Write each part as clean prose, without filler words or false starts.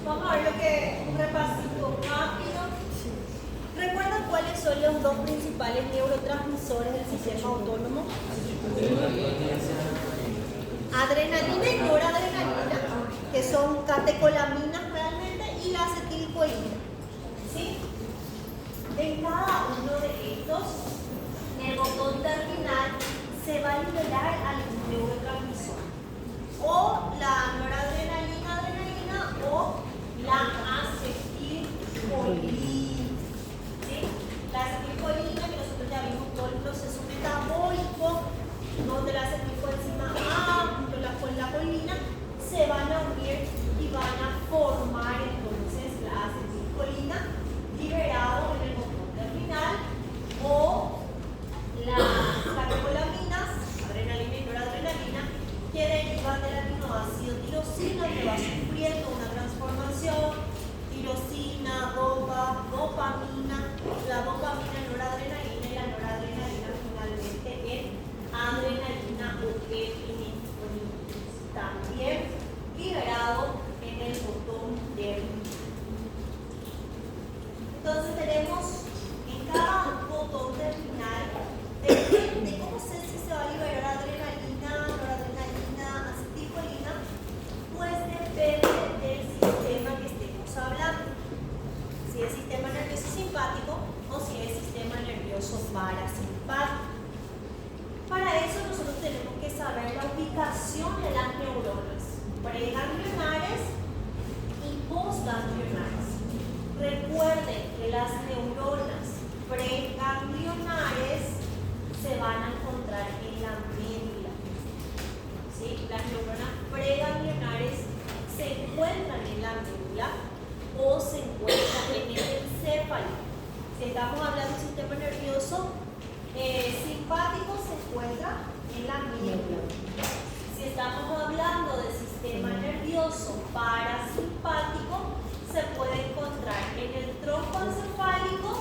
Vamos a ver un repasito rápido. ¿Recuerdan cuáles son los dos principales neurotransmisores del sistema autónomo? Adrenalina y noradrenalina, que son catecolaminas realmente, y la acetilcolina. ¿Sí? En cada uno de estos, el botón terminal se va a liberar al neurotransmisor. O la noradrenalina, adrenalina, o la acetilcolina. ¿Sí? La acetilcolina, que nosotros ya vimos todo el proceso metabólico, donde la acetilcoenzima A junto con la colina se van a unir y van a formar entonces la acetilcolina liberado en el botón terminal, o las catecolaminas, adrenalina y noradrenalina, que derivan del aminoácido tirosina, que va sufriendo una transformación, tirosina, dopamina, la dopamina en noradrenalina y la noradrenalina finalmente en adrenalina o epinefrina, también liberado en el botón terminal. Entonces tenemos en cada botón terminal, depende cómo sé si se va a liberar adrenalina, noradrenalina, acetilcolina, pues depende del sistema que estemos hablando. Si es sistema nervioso simpático o si es sistema nervioso parasimpático. Para eso nosotros tenemos que saber la ubicación de las neuronas preganglionares y postganglionares. Recuerden que las neuronas preganglionares se van a encontrar en la médula. ¿Sí? Las neuronas preganglionares se encuentran en la médula o se encuentran en el encéfalo. Si estamos hablando del sistema nervioso simpático, se encuentra en la médula. Si estamos hablando del sistema nervioso parasimpático, se puede encontrar en el tronco encefálico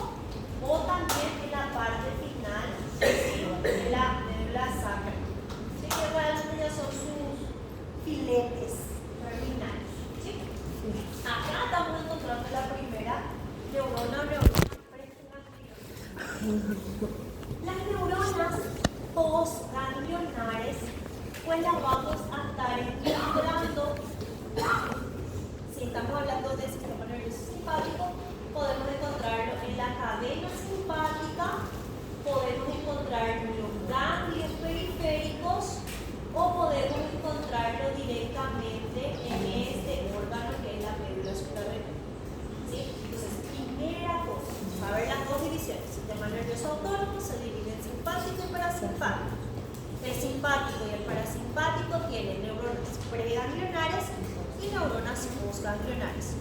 o también en la parte final de la médula sacra. ¿Sí? Que realmente ya son sus filetes terminales. ¿Sí? Acá estamos encontrando la primera neurona preganglionar. Las neuronas postganglionares, pues las vamos a estar encontrando. Si estamos hablando de sistema nervioso simpático, podemos encontrarlo en la cadena simpática, podemos encontrarlo en los ganglios periféricos o podemos encontrarlo directamente en este órgano que es la médula suprarrenal. ¿Sí? Entonces, primera cosa, va a ver las dos divisiones. El sistema nervioso autónomo se divide en simpático y parasimpático. El simpático y el parasimpático tienen neuronas preganglionares y neuronas postganglionares.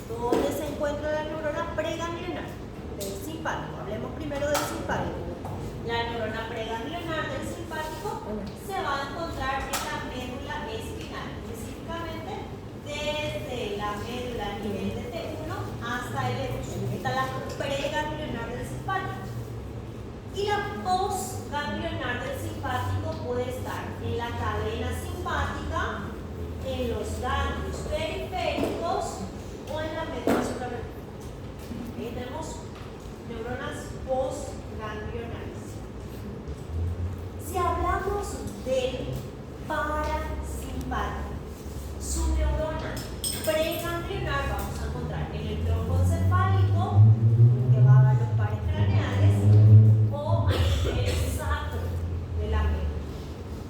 ¿Dónde se encuentra la neurona preganglionar? Del simpático. Hablemos primero del simpático. La neurona preganglionar del simpático se va a encontrar en la médula espinal, específicamente desde la médula a nivel de T1 hasta L2. Esta es la preganglionar del simpático. Y la postganglionar del simpático puede estar en la cadena simpática, en los ganglios periféricos o en la médula suprarrenal. Ahí tenemos neuronas postganglionares. Si hablamos del parasimpático, su neurona preganglionar vamos a encontrar en el tronco encefálico, que va a dar los pares craneales, o en el sacro de la médula.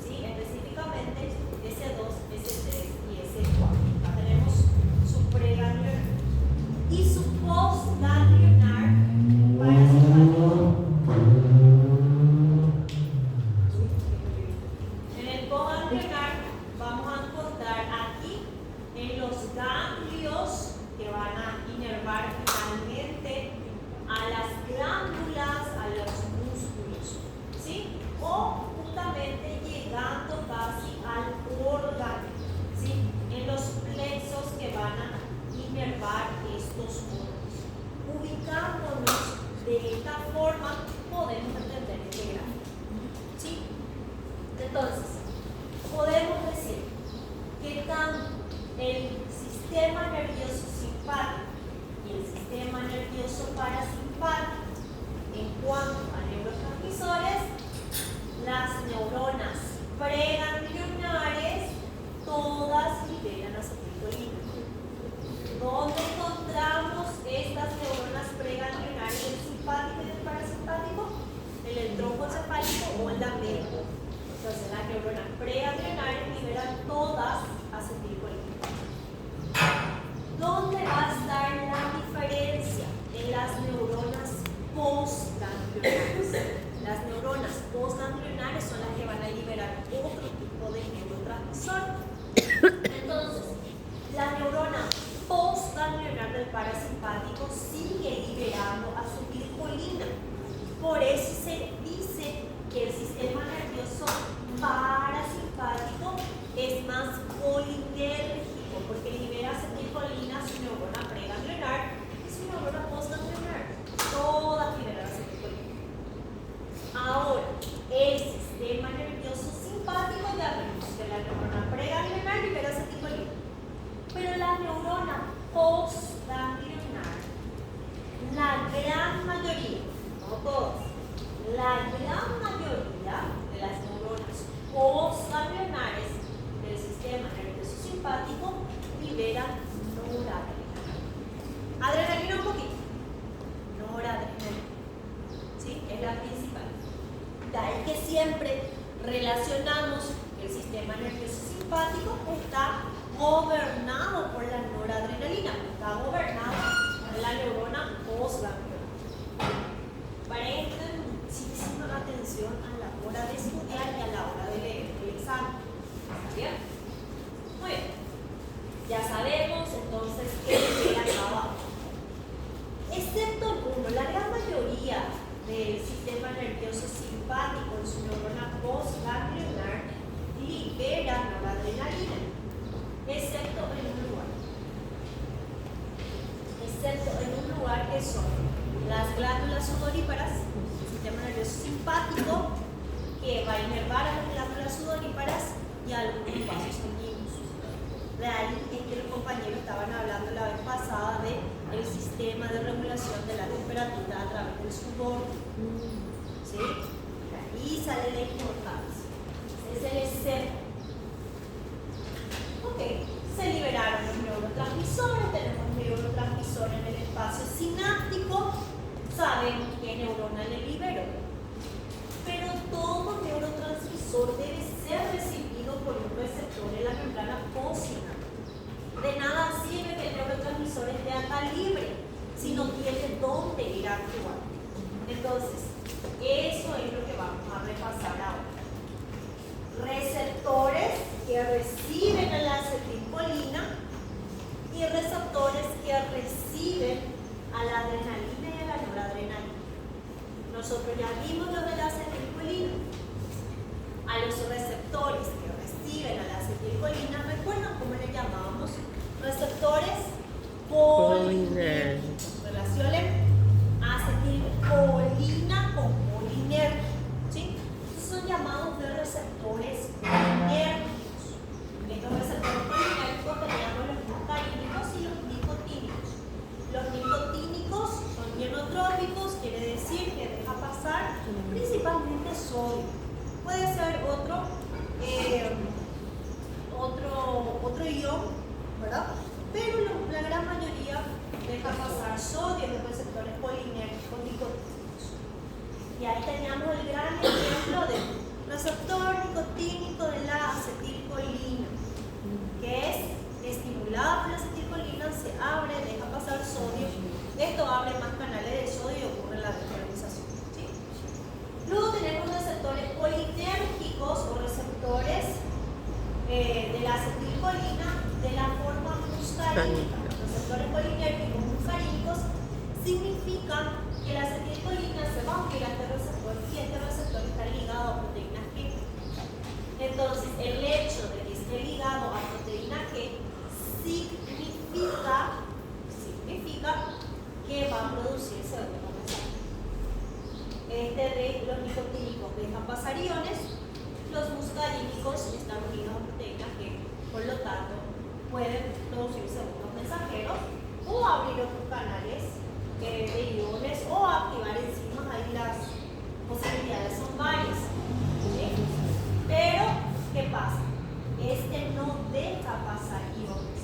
¿Sí? Específicamente S2, S3 y S4. Acá tenemos su preganglionar. Y su postganglionar parasimpático. En el postganglionar vamos a encontrar aquí en los ganglios que van a inervar finalmente a las glándulas, a los músculos, ¿sí? O justamente llegando casi al órgano, ¿sí? En los plexos que van a inervar estos órganos. Ubicándonos de esta forma podemos entender este gráfico, ¿sí? Entonces, podemos decir que tanto el sistema nervioso simpático y el sistema nervioso parasimpático. En cuanto a neurotransmisores, las neuronas preganglionares todas liberan acetilcolina. ¿Dónde encontramos estas neuronas preganglionares del simpático y del parasimpático? En el tronco encefálico o en la médula. Entonces las neuronas preganglionares liberan todas acetilcolina. ¿Dónde va a estar la diferencia? En las neuronas postganglionares. Las neuronas postganglionares son las que van a liberar otro tipo de neurotransmisor. Entonces, la neurona postganglionar del parasimpático sigue liberando acetilcolina. Por eso se dice que el sistema nervioso parasimpático es más colinérgico, porque libera acetilcolina su neurona preganglionar y su neurona postganglionar. Todas liberan acetilcolina. Ahora, el sistema nervioso simpático ya vimos que la neurona preganglionar libera acetilcolina. Pero la neurona postganglionar, la gran mayoría, no todas, la gran mayoría de las neuronas postganglionares del sistema nervioso simpático liberan noradrenalina. Adrenalina un poquito, noradrenalina, ¿sí? Es la principal. De ahí que siempre relacionamos que el sistema nervioso simpático está gobernado por la noradrenalina, está gobernado por la neurona postganglionar. Presten muchísima atención a la hora de estudiar y a la hora de leer el examen. ¿Está bien? Muy bien. Ya sabemos entonces qué libera cada uno. Excepto uno, la gran mayoría del sistema nervioso simpático en su neurona postganglionar libera noradrenalina, excepto en un lugar que son las glándulas sudoríparas, el sistema nervioso simpático que va a inervar a las glándulas sudoríparas y a algunos vasos sanguíneos. De ahí es que los compañeros estaban hablando la vez pasada del sistema de regulación de la temperatura a través del sudor. ¿Sí? De ahí sale la importancia. Es el excepto. Ok, se liberaron los neurotransmisores, tenemos neurotransmisores en el espacio sináptico, sabemos qué neurona le liberó. Pero todo neurotransmisor debe ser recibido por un receptor en la membrana postsináptica. De nada sirve que el neurotransmisor esté acá libre si no tiene dónde ir a actuar. Entonces, eso es lo que vamos a repasar ahora. Receptores que reciben la acetilcolina y receptores que reciben a la adrenalina y a la noradrenalina. Nosotros ya vimos lo de la acetilcolina. A los receptores que reciben a la acetilcolina, ¿recuerdan cómo le llamábamos? Receptores colinérgicos. Relacionen acetilcolina con colinérgico. ¿Sí? Son llamados de receptores colinérgicos. Estos receptores colinérgicos teníamos los muscarínicos y los nicotínicos. Los nicotínicos son ionotrópicos, quiere decir que deja pasar principalmente sodio. Puede ser otro ion, ¿verdad? Pero la gran mayoría deja pasar sodio en los receptores colinérgicos nicotínicos. Y ahí teníamos el gran ejemplo de receptor nicotínico de la acetilcolina, que es estimulado por la acetilcolina, se abre, deja pasar sodio. Esto abre más canales de sodio y ocurre la desmineralización. ¿Sí? Luego tenemos receptores colinérgicos o receptores de la acetilcolina de la forma muscarínica. Receptores colinérgicos muscarínicos significa que la acetilcolina se va a unir a este receptor y este receptor está ligado a proteína G. Entonces, el hecho de que esté ligado a proteína G significa que va a producirse otro mensaje. Este de los nicotínicos dejan pasar iones, los muscarínicos están unidos a proteína G, por lo tanto, pueden producirse unos mensajeros o abrir otros canales de iones o activar enzimas. Ahí las posibilidades son varias, ¿sí? Pero, ¿qué pasa? Este no deja pasar iones.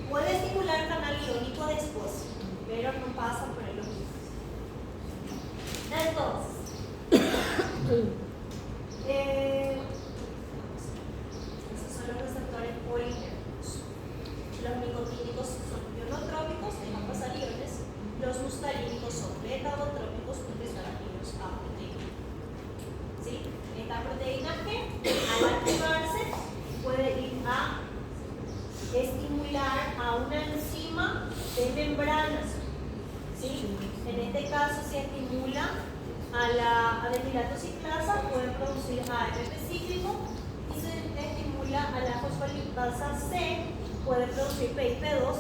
Puede estimular el canal iónico después, pero no pasa por el iones. Entonces, esos son los receptores polinérgicos. Los nicotínicos son ionotrópicos, dejan pasar iones. Los muscarínicos son beta-odotrópicos porque son activos a proteína. ¿Sí? Esta proteína que al activarse puede ir a estimular a una enzima de membranas. ¿Sí? En este caso se estimula a la adenilato ciclasa, puede producir AMP cíclico, y se estimula a la fosfolipasa C, puede producir PIP2,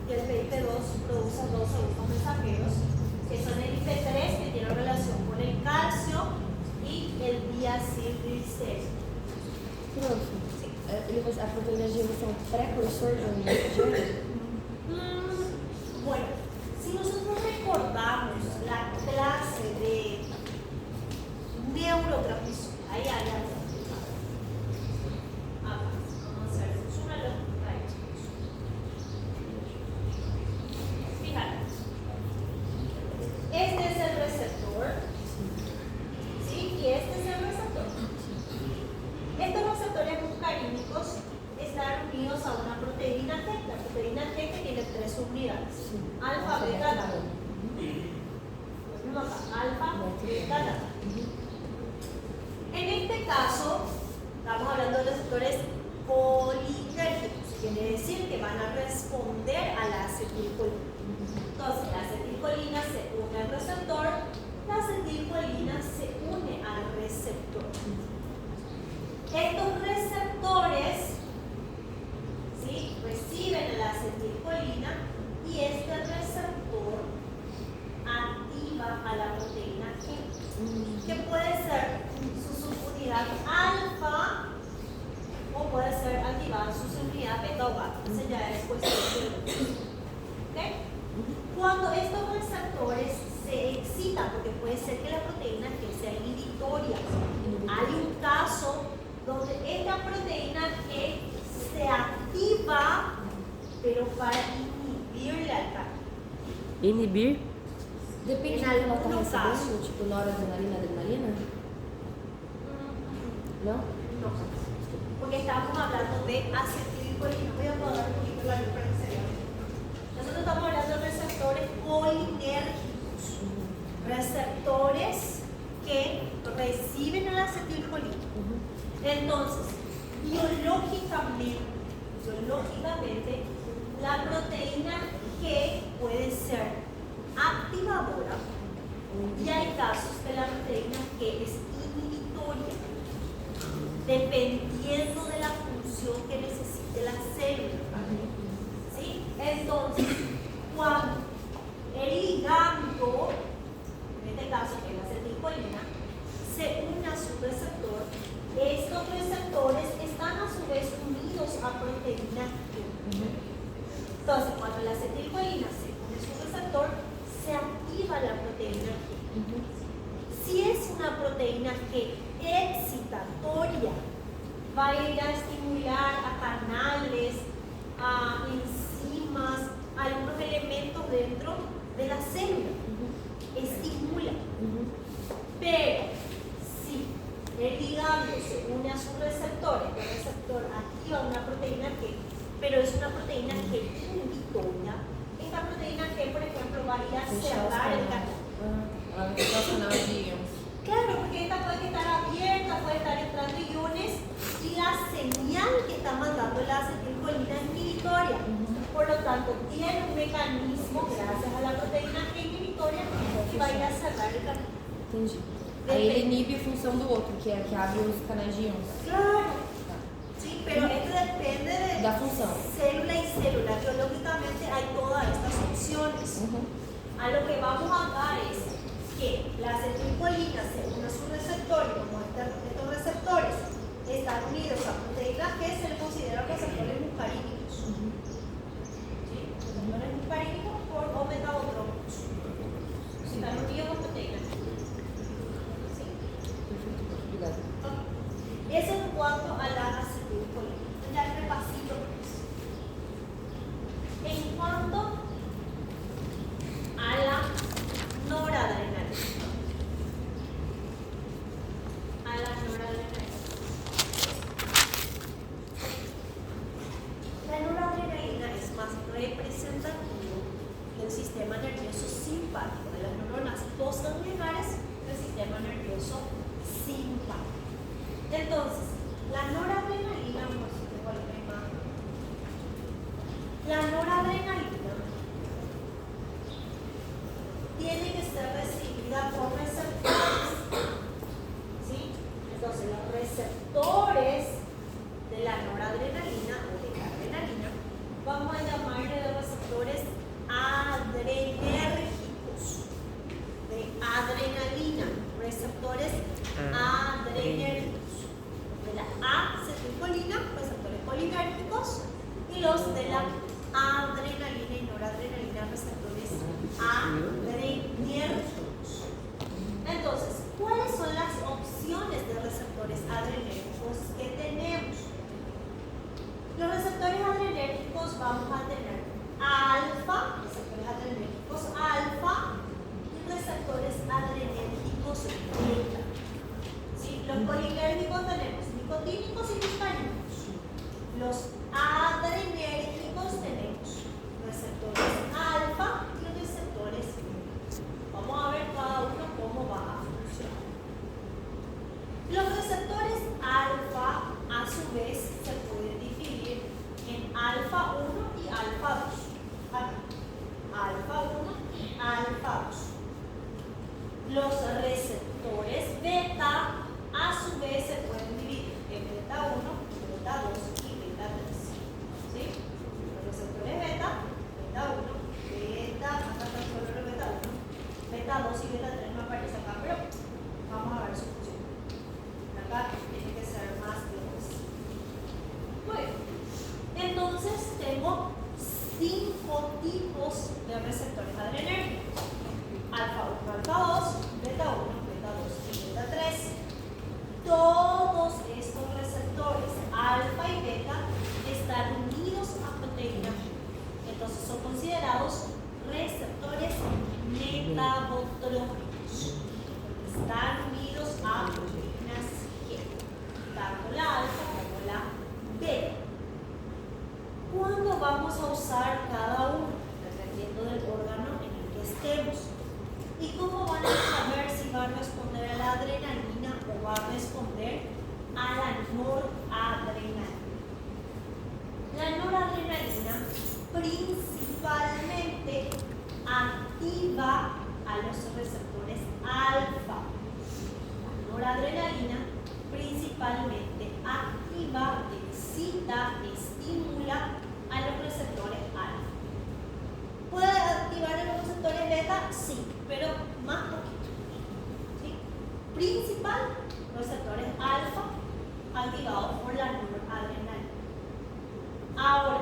y el PIP2 produce dos adultos mensajeros, que son el IP3, que tiene relación con el calcio, y el diacilglicérido. Sí. A proteína G é um precursor de um mensagero? Bueno, si nosotros recordamos la clase de neurotransmisor, ahí hay algo. Vamos a hacer una lógica. Fíjate, este es el receptor, ¿sí? Y este es el receptor. Estos receptores muscarínicos están unidos a una proteína G. La proteína G que tiene tres unidades: alfa, beta, gamma. Alfa, beta, gamma. En este caso, estamos hablando de receptores polinérgicos, quiere decir que van a responder a la acetilcolina. Entonces, la acetilcolina se une al receptor, la acetilcolina se une al receptor. Estos receptores, ¿sí?, reciben la acetilcolina y este receptor activa a la proteína G, que puede ser su subunidad alfa o puede ser activada su subunidad beta o gamma. Ese ya es cuestión de ¿okay? Cuando estos receptores se excitan, porque puede ser que la proteína G sea inhibitoria, hay un caso donde esta proteína G se activa, pero para inhibir la alcalina. Inibir? Depende de En como ela está algum recebendo, caso. tipo noradrenalina, adrenalina? Não? No, porque estamos hablando de acetilcolina. Voy a apagar un poquito la luz para que se vea. Nosotros estamos hablando de receptores polinérgicos, receptores que reciben la acetilcolina. Entonces, biológicamente, la proteína G puede ser activadora y hay casos que la proteína G es inhibitoria, dependiendo de la función que necesite la célula. ¿Sí? Entonces, cuando el ligando, en este caso que es la acetilcolina, se une a su receptor, estos receptores están a su vez unidos a proteína G. Entonces, cuando la acetilcolina se une a su receptor, se activa la proteína G. Si es una proteína G excitatoria, va a ir a estimular a canales, a enzimas, a algunos elementos dentro de la célula. Estimula. Pero si el ligando se une a su receptor, este receptor activa una proteína G, pero es una proteína G inhibitoria, esta proteína G, por ejemplo, va a ir a cerrar el canal. Ela vai ficar o canal de íons. Claro, porque esta puede estar abierta, puede estar entrando iones y la señal que está mandando la acetilcolina es inhibitoria. Por lo tanto, tiene un mecanismo, gracias a la proteína G inhibitoria, que va a ir a cerrar el canal. Entendi. Aí ele inibe a função do outro, que é que abre os canais de íons. Claro. Sí, pero esto depende de Da função. célula y célula. Biológicamente hay todas estas opciones. A lo que vamos acá es que la acetilcolina se une a su receptor y como estos receptores están unidos a proteína G, se le consideran receptores muscarínicos. ¿Sí? Receptores muscarínicos sistema nervioso simpático, de las neuronas postganglionares del sistema nervioso simpático. Entonces, la noradrenalina, por si tengo alguna imagen, la noradrenalina tiene que ser recibida por receptores, ¿sí? Entonces, los receptores de la noradrenalina o de la adrenalina, vamos a llamarle de receptores adrenérgicos, de adrenalina, receptores adrenérgicos. De la acetilcolina, receptores colinérgicos, y los de la adrenalina y noradrenalina, receptores adrenérgicos. Entonces, ¿cuáles son las opciones de receptores adrenérgicos que tenemos? Los receptores adrenérgicos vamos a tener alfa, receptores adrenérgicos alfa y receptores adrenérgicos beta. ¿Sí? Los colinérgicos tenemos nicotínicos y muscarínicos. Los adrenérgicos tenemos receptores alfa y receptores beta. Vamos a ver cada uno cómo va a funcionar. Los receptores alfa, a su vez, se pueden dividir en alfa 1 y alfa 2. Aquí. Alfa 1 y alfa 2. Los receptores beta, a su vez, se pueden dividir en beta 1, beta 2 y beta 3. ¿Sí? Los receptores beta, beta 1, beta, acá está solo el beta 1, beta 2 y beta 3 no aparece acá, pero vamos a ver su función. Acá tiene que ser más de 2. Muy bien. Entonces tengo 5 tipos de receptores adrenérgicos. Alfa 1, alfa 2, beta 1, beta 2 y beta 3. Todos estos receptores, alfa y beta, están unidos a proteína G. Entonces son considerados receptores metabotróficos. Están unidos a proteínas G, tanto la alfa como la beta. ¿Cuándo vamos a usar cada uno? Dependiendo del órgano en el que estemos. ¿Y cómo van a saber si va a responder a la adrenalina o va a responder a la noradrenalina? La noradrenalina principalmente activa a los receptores alfa. La noradrenalina principalmente activa, excita, estimula a los receptores alfa. ¿Puede activar a los receptores beta? Sí, pero más poquito. ¿Sí? Principal, receptores alfa activados por la noradrenalina. Ahora,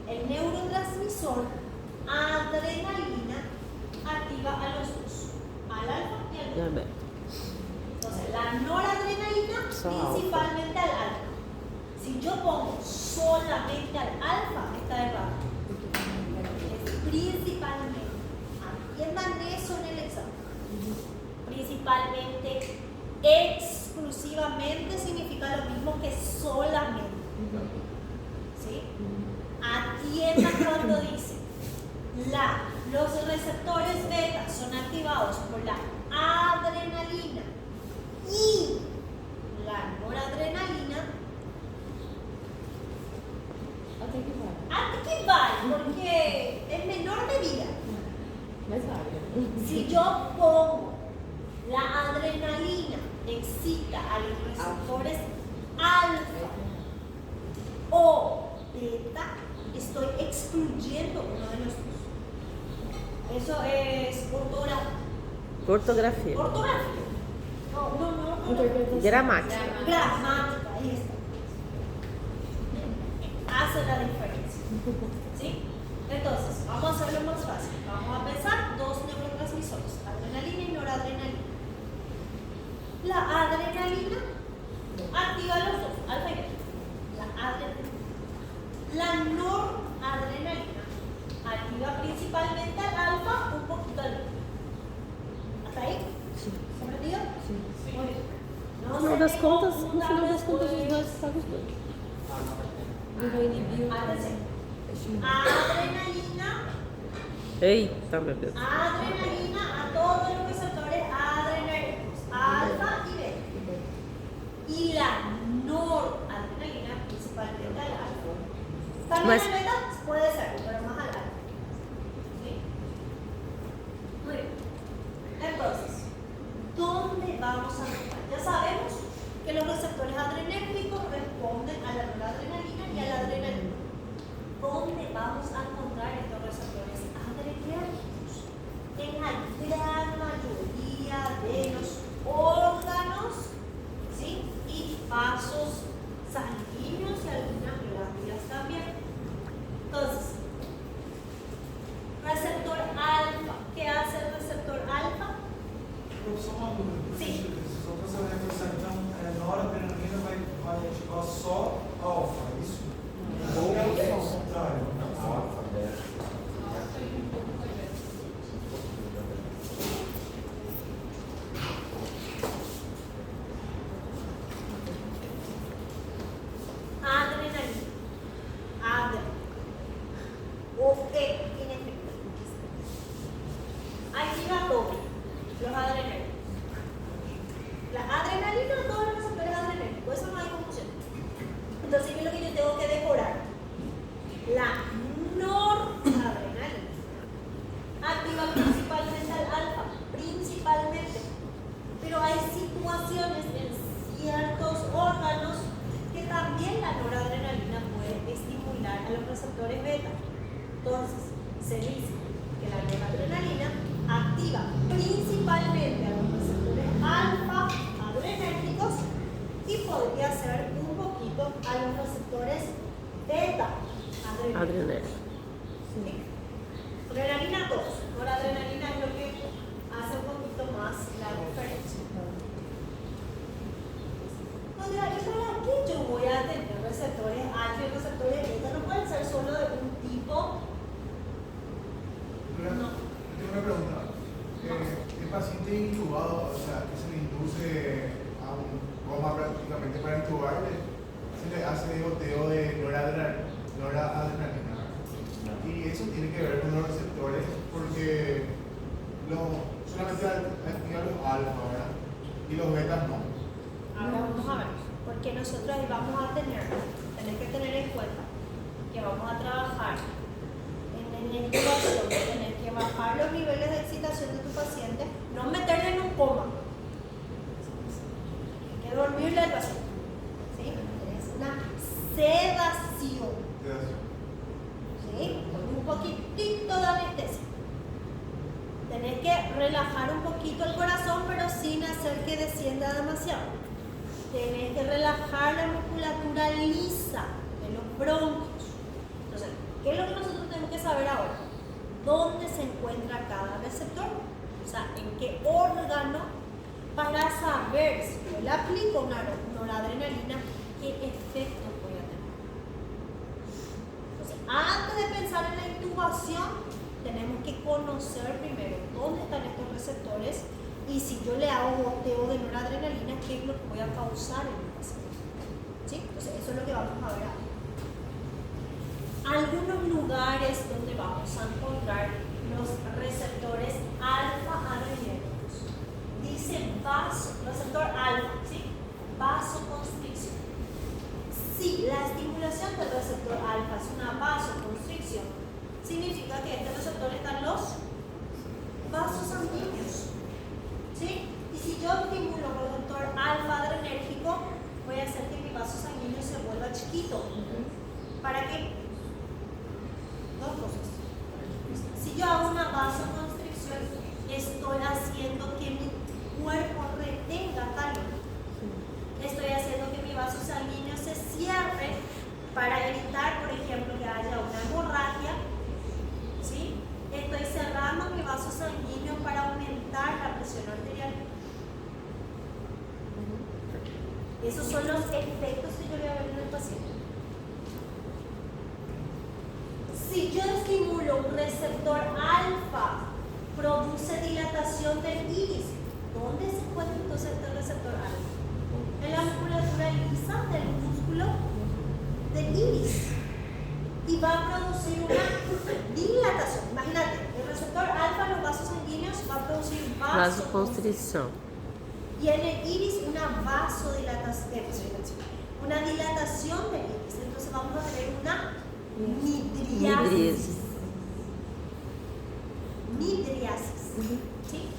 el neurotransmisor adrenalina activa a los dos, al alfa y al beta. Entonces, la noradrenalina principalmente al alfa. Si yo pongo solamente al alfa, está errado. Es principalmente. Atiendan eso en el examen. Principalmente, exclusivamente significa lo mismo que solamente. ¿Sí? Atiendan cuando dice los receptores beta son activados por la adrenalina y la noradrenalina. Equivale, porque es menor medida. Si yo pongo la adrenalina excita a los receptores alfa o beta, estoy excluyendo uno de los dos. Eso es Ortografía. ortografía. No. Gramática. Gramática, ahí está. Hace la diferencia. ¿Sí? Entonces, vamos a hacerlo más fácil. Vamos a pensar dos neurotransmisores, adrenalina y noradrenalina. La adrenalina activa los dos, alfa y beta. La noradrenalina activa principalmente al alfa, un poquito al beta. ¿Hasta ahí? Sí. ¿Comprendido? Sí. Muy bien. No final das contas, os dois estavam os dois. Não vai inibir o Atención. Adrenalina Ey, también. Adrenalina a todos los receptores adrenérgicos, alfa y beta. Y la noradrenalina, principalmente al alfa. También Más- al beta puede ser, pero más al alfa. ¿Sí? Muy bien. Entonces, ¿dónde vamos a notar? Ya sabemos que los receptores adrenérgicos responden a la noradrenalina y a la adrenalina. ¿Dónde vamos a encontrar estos receptores adrenérgicos? En la gran mayoría de los órganos, ¿sí? Y vasos sanguíneos y algunas glándulas también. Entonces, receptor alfa. ¿Qué hace el receptor alfa? Professor, uma dúvida. Sim. Só para saber a questão, então, noradrenalina vai ativar só alfa, é isso? Ou é o contrário? Adrenalina. Adre. O E, en efecto. Aquí va todo. Los adrenérgicos. La adrenalina, todos los receptores adrenérgicos. Eso no hay confusión. Entonces, ¿qué es lo que yo tengo que decorar? La noradrenalina. Activa principalmente al alfa. Principalmente. Pero hay situaciones en ciertos órganos que también la noradrenalina puede estimular a los receptores beta. Entonces, se dice que la noradrenalina activa principalmente a los receptores alfa adrenérgicos y podría ser un poquito a los receptores beta adrenérgicos. Adrenalina. ¿Sí? Adrenalina 2. Noradrenalina es lo que hace un poquito más la diferencia. Oiga, ¿y para qué yo voy a tener receptores alfa y receptores beta? No pueden ser solo de un tipo. No. Tengo una pregunta. El paciente intubado, o sea, que se le induce a un coma prácticamente para intubarle, se le hace goteo de noradrenalina. Y eso tiene que ver con los receptores porque solamente activan los alfa, ¿verdad? Y los betas no. Ahora vamos a ver, porque nosotros ahí vamos a tenés que tener en cuenta que vamos a trabajar en la intubación, tenés que bajar los niveles de excitación de tu paciente, no meterle en un coma, hay que dormirle al paciente, ¿sí? Es una sedación, ¿sí? Con un poquitito de anestesia. Tenés que relajar un poquito el corazón, pero sin hacer que descienda demasiado. Tenés que relajar la musculatura lisa de los bronquios. Entonces, ¿qué es lo que nosotros tenemos que saber ahora? ¿Dónde se encuentra cada receptor? O sea, ¿en qué órgano? Para saber si yo le aplico una noradrenalina, ¿qué efecto voy a tener? Entonces, antes de pensar en la intubación, tenemos que conocer primero dónde están estos receptores y si yo le hago goteo de noradrenalina, ¿qué es lo que voy a causar en el paciente? ¿Sí? Entonces, eso es lo que vamos a ver ahora. Algunos lugares donde vamos a encontrar los receptores alfa adrenérgicos. Dice receptor alfa, ¿sí? Vasoconstricción. Si la estimulación del receptor alfa es una vasoconstricción, significa que en este receptor están los vasos sanguíneos. ¿Sí? Y si yo estimulo el receptor alfa adrenérgico, voy a hacer que mi vaso sanguíneo se vuelva chiquito. ¿Para qué? Dos cosas. Si yo hago una vasoconstricción, estoy haciendo que mi cuerpo retenga calor. Estoy haciendo que mi vaso sanguíneo se cierre para evitar, por ejemplo, que haya una hemorragia. ¿Sí? Estoy cerrando mi vaso sanguíneo para aumentar la presión arterial. Esos son los efectos que yo voy a ver en el paciente. Si yo estimulo un receptor alfa, produce dilatación del iris. ¿Dónde se encuentra entonces este receptor alfa? En la musculatura lisa del músculo del iris. Y y va a producir una dilatación. Imagínate, el receptor alfa en los vasos sanguíneos va a producir Vasoconstrição. y en el iris una vasodilatación, una dilatación del iris. Entonces vamos a tener una midriasis. Midriasis. ¿Sí?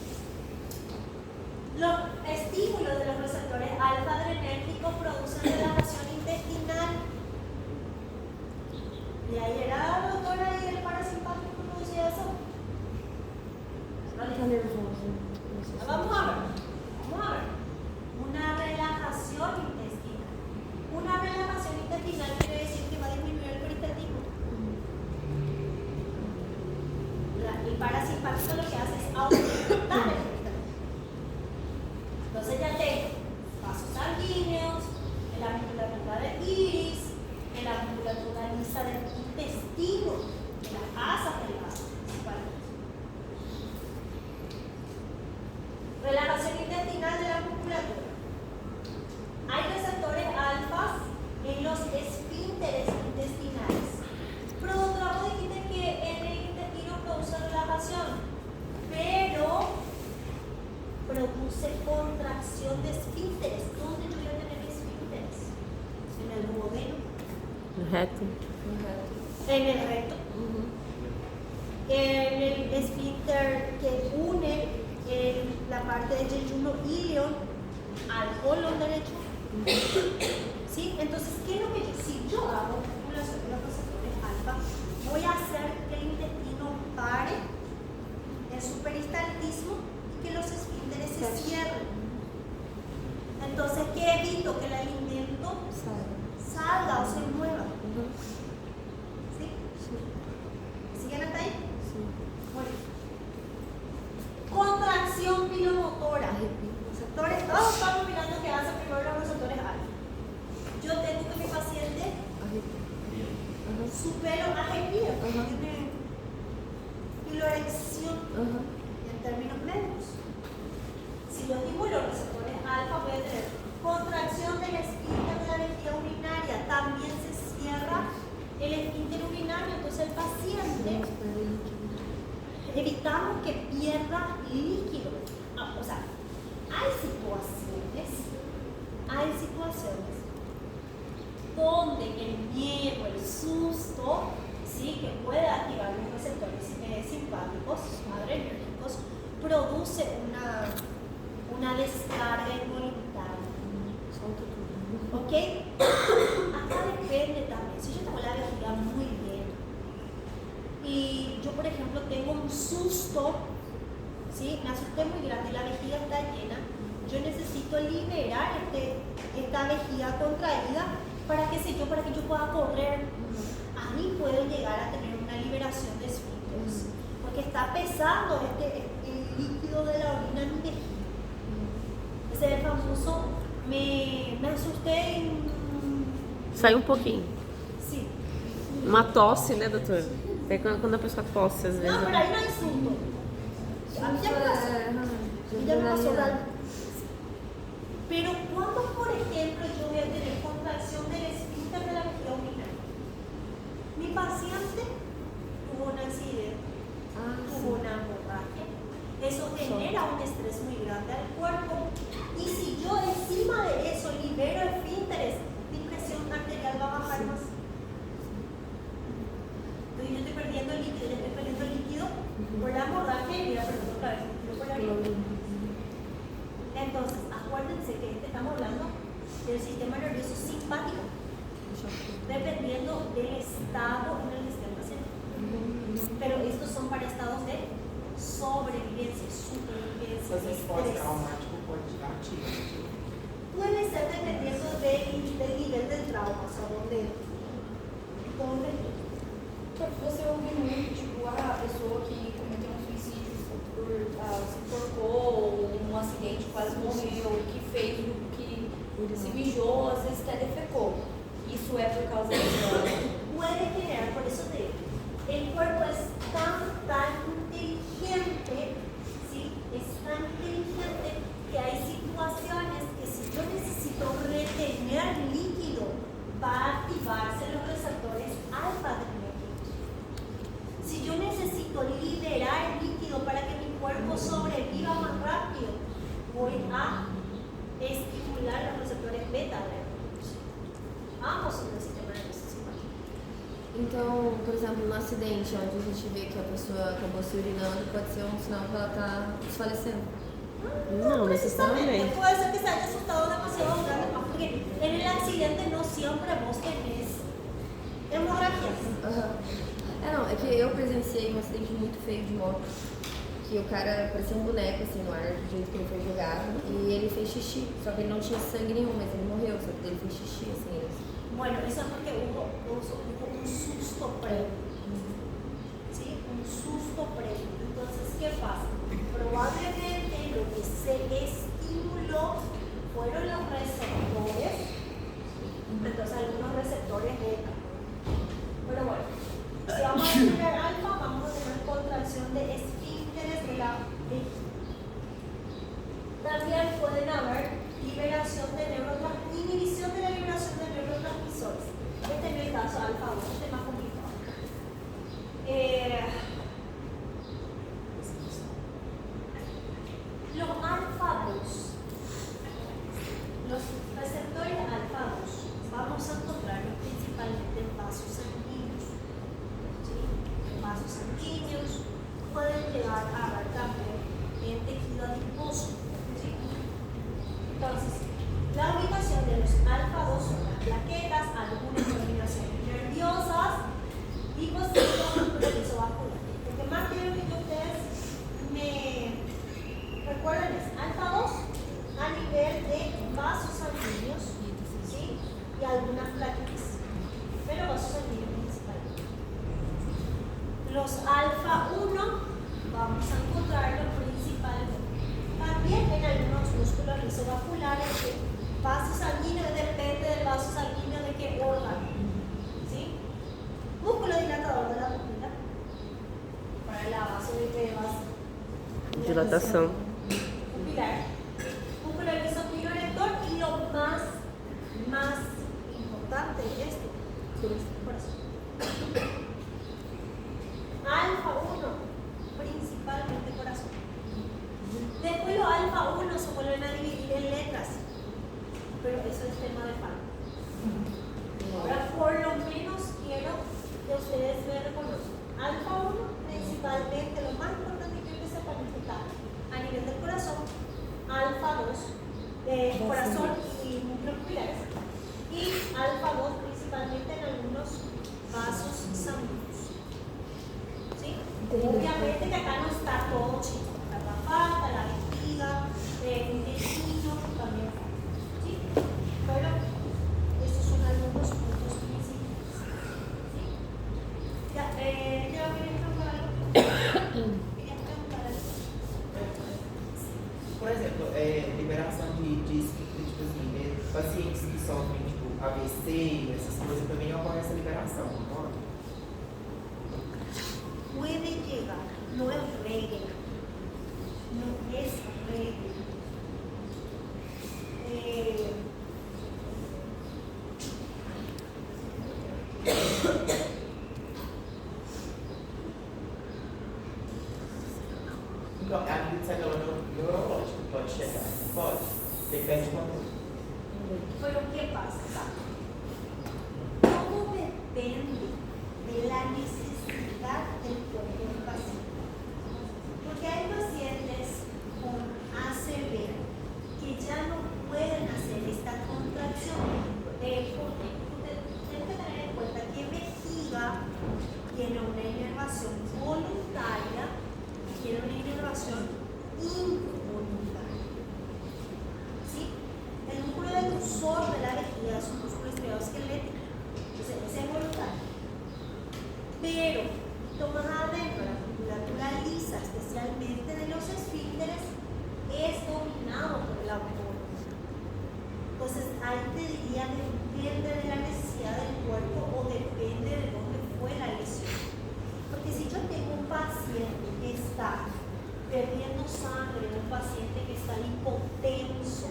Los estímulos de los receptores alfa adrenérgicos producen relajación intestinal. ¿Y ahí era la doctora y el parasimpático que producía eso? Tá nervoso. Vamos a ver. Una relajación intestinal. Una relajación intestinal quiere decir que va a disminuir el peristaltismo. El parasimpático lo que hace es aumentar el peristaltismo. Entonces ya tengo vasos sanguíneos, en la musculatura del iris, en la musculatura lisa del intestino, en las asas del vaso. Relajación intestinal de la musculatura. Hay receptores alfas en los esfínteres intestinales. Por otro lado, dijiste que en el intestino produce relajación, pero produce contracción de esfínteres. ¿Dónde yo voy a tener esfínteres? En el duodeno, Reto. en el recto, en el esfínter que une la parte del yeyuno ilion al colon derecho. ¿Sí? Entonces, ¿qué es lo que si yo hago estimulación de los receptores alfa, voy a hacer que el intestino pare en su peristaltismo y que los esfínteres se cierren? Entonces, ¿qué evito? Que el alimento salga o se mueva. ¿Sí? ¿Siguen hasta ahí? Bueno. Contracción pilomotora. Receptores, todos estamos mirando qué hacen primero los receptores alfa. Yo tengo que mi paciente su pelo arrepía, tiene piloerección en términos médicos. Si yo estimulo los receptores alfa, voy a tener contracción del esfínter de la vejiga urinaria. También se cierra el esfínter urinario, entonces el paciente evitamos que pierda líquido. O sea, hay situaciones donde el miedo, el susto, ¿sí? Que puede activar los receptores simpáticos, adrenérgicos, produce una descarga involuntaria. ¿Ok? Acá depende también. Si yo tengo la vejiga muy bien y yo, por ejemplo, tengo un susto, ¿sí? Me asusté muy grande y la vejiga está llena, yo necesito liberar esta vejiga contraída para que yo pueda correr. Ahí puedo llegar a tener una liberación de esfínteres, porque está pesando el líquido de la orina en mi vejiga. Ese es el famoso, me asusté en... Sai um pouquinho. Sí. Uma tosse, né, doutor? É quando a pessoa tosse, às vezes. No, pero ahí no hay susto. A mí ya me pasó. Ya me pasó algo. Pero cuando, por ejemplo, yo voy a tener contracción del esfínter de la vejiga urinaria, mi paciente tuvo un accidente, tuvo una hemorragia, eso genera un estrés muy grande al cuerpo, y si yo encima de eso libero esfínteres, mi presión arterial va a bajar más. Entonces yo estoy perdiendo el líquido, por la hemorragia y voy a perder otra vez el líquido por la orina. Entonces, acuérdense que estamos hablando del sistema nervioso simpático, dependiendo del estado en el que esté el paciente. Pero estos son para estados de sobrevivencia, supervivencia, estrés. Puede ser dependiendo del nivel del trauma, o sea, donde Você ouve muito, tipo, a pessoa que cometeu um suicídio se enforcou, um acidente quase morreu, que fez o que se mijou, às vezes até defecou. Isso é por causa disso. puede generar, por eso te digo, el cuerpo es tan inteligente, ¿sí? Es tan inteligente que hay situaciones que si yo necesito retener líquido, va a activarse los receptores alfa adrenérgicos. Então, por exemplo, no acidente, onde a gente vê que a pessoa acabou se urinando, pode ser um sinal que ela está desfalecendo. No necesariamente. Puede ser que se haya asustado demasiado grande, porque en el accidente no siempre vos tenés hemorragias. Aham. Não, é que eu presenciei um acidente muito feio de moto. Que o cara parecia um boneco assim no ar, do jeito que ele foi jogado. E ele fez xixi, só que ele não tinha sangue nenhum, mas ele morreu, só que ele fez xixi assim. Bueno, eso es porque hubo un susto previo. ¿Sí? Un susto previo. Entonces, ¿qué pasa? Probablemente lo que se estimuló fueron los receptores. Entonces, algunos receptores beta. Pero bueno, si vamos a estudiar alfa, vamos a tener contracción de esfínteres de la vejiga. También pueden haber liberación de inhibición de la liberación de neurotransmisores. Este es el caso alfa 1, este es más complicado. Los alfa 2, los receptores alfa 2, vamos a encontrarlos principalmente en vasos sanguíneos. ¿Sí? En vasos sanguíneos pueden llegar a haber también en tejido adiposo. ¿Sí? Entonces, la ubicación de los alfa 2 son las plaquetas, algunas terminaciones nerviosas y posteriormente el vascular. Lo que más quiero que ustedes me recuerden es alfa 2 a nivel de vasos sanguíneos, ¿sí? Y algunas plaquetas, pero vasos sanguíneos principalmente. Los alfa 1 vamos a encontrarlos principalmente también en algunos músculos lisovasculares. Vaso sanguíneo depende del vaso sanguíneo de qué órgano. ¿Sí? Músculo dilatador de la pupila para la Dilatação. pupilar. Músculo lisopirorector y lo más importante de esto, corazón. Alfa 1, principalmente corazón. Después los alfa 1 se vuelven a dividir en letras, pero eso es tema de falta. Ahora por lo menos quiero que ustedes me reconozcan. Alfa 1 principalmente, lo más importante que quiero que sepan es que está a nivel del corazón, alfa 2, corazón y núcleos pilares, y alfa 2 principalmente en algunos vasos sanguíneos. ¿Sí? Obviamente que acá no está todo chico. La garganta, la vejiga, el intestino también falta. ¿Sí? Pero estos son algunos puntos principales. ¿Sí? Ya, ¿quieres preguntar algo? ¿Querías preguntar algo? Por exemplo, liberação de tipo assim, pacientes que sofrem tipo AVC, essas coisas também ocorre essa liberação, não ocorre? Puede llegar, no es regla. No es regla. Então, a nível de célula neurológica pode chegar, pode, depende de quanto. Pero ¿qué pasa? Todo depende de la necesidad del cuerpo del paciente. Porque hay pacientes con ACV que ya no pueden hacer esta contracción. Porque ustedes tienen que tener en cuenta que vejiga tiene una inervación voluntaria y tiene una inervación involuntaria. ¿Sí? El músculo detrusor de la vejiga es un músculo estriado-esquelético. Entonces, ese es voluntario. Pero, más adentro, la musculatura lisa, especialmente de los esfínteres, es dominado por el abdomen. Entonces, ahí te diría que depende de la necesidad del cuerpo o depende de dónde fue la lesión. Porque si yo tengo un paciente que está perdiendo sangre, un paciente que está hipotenso,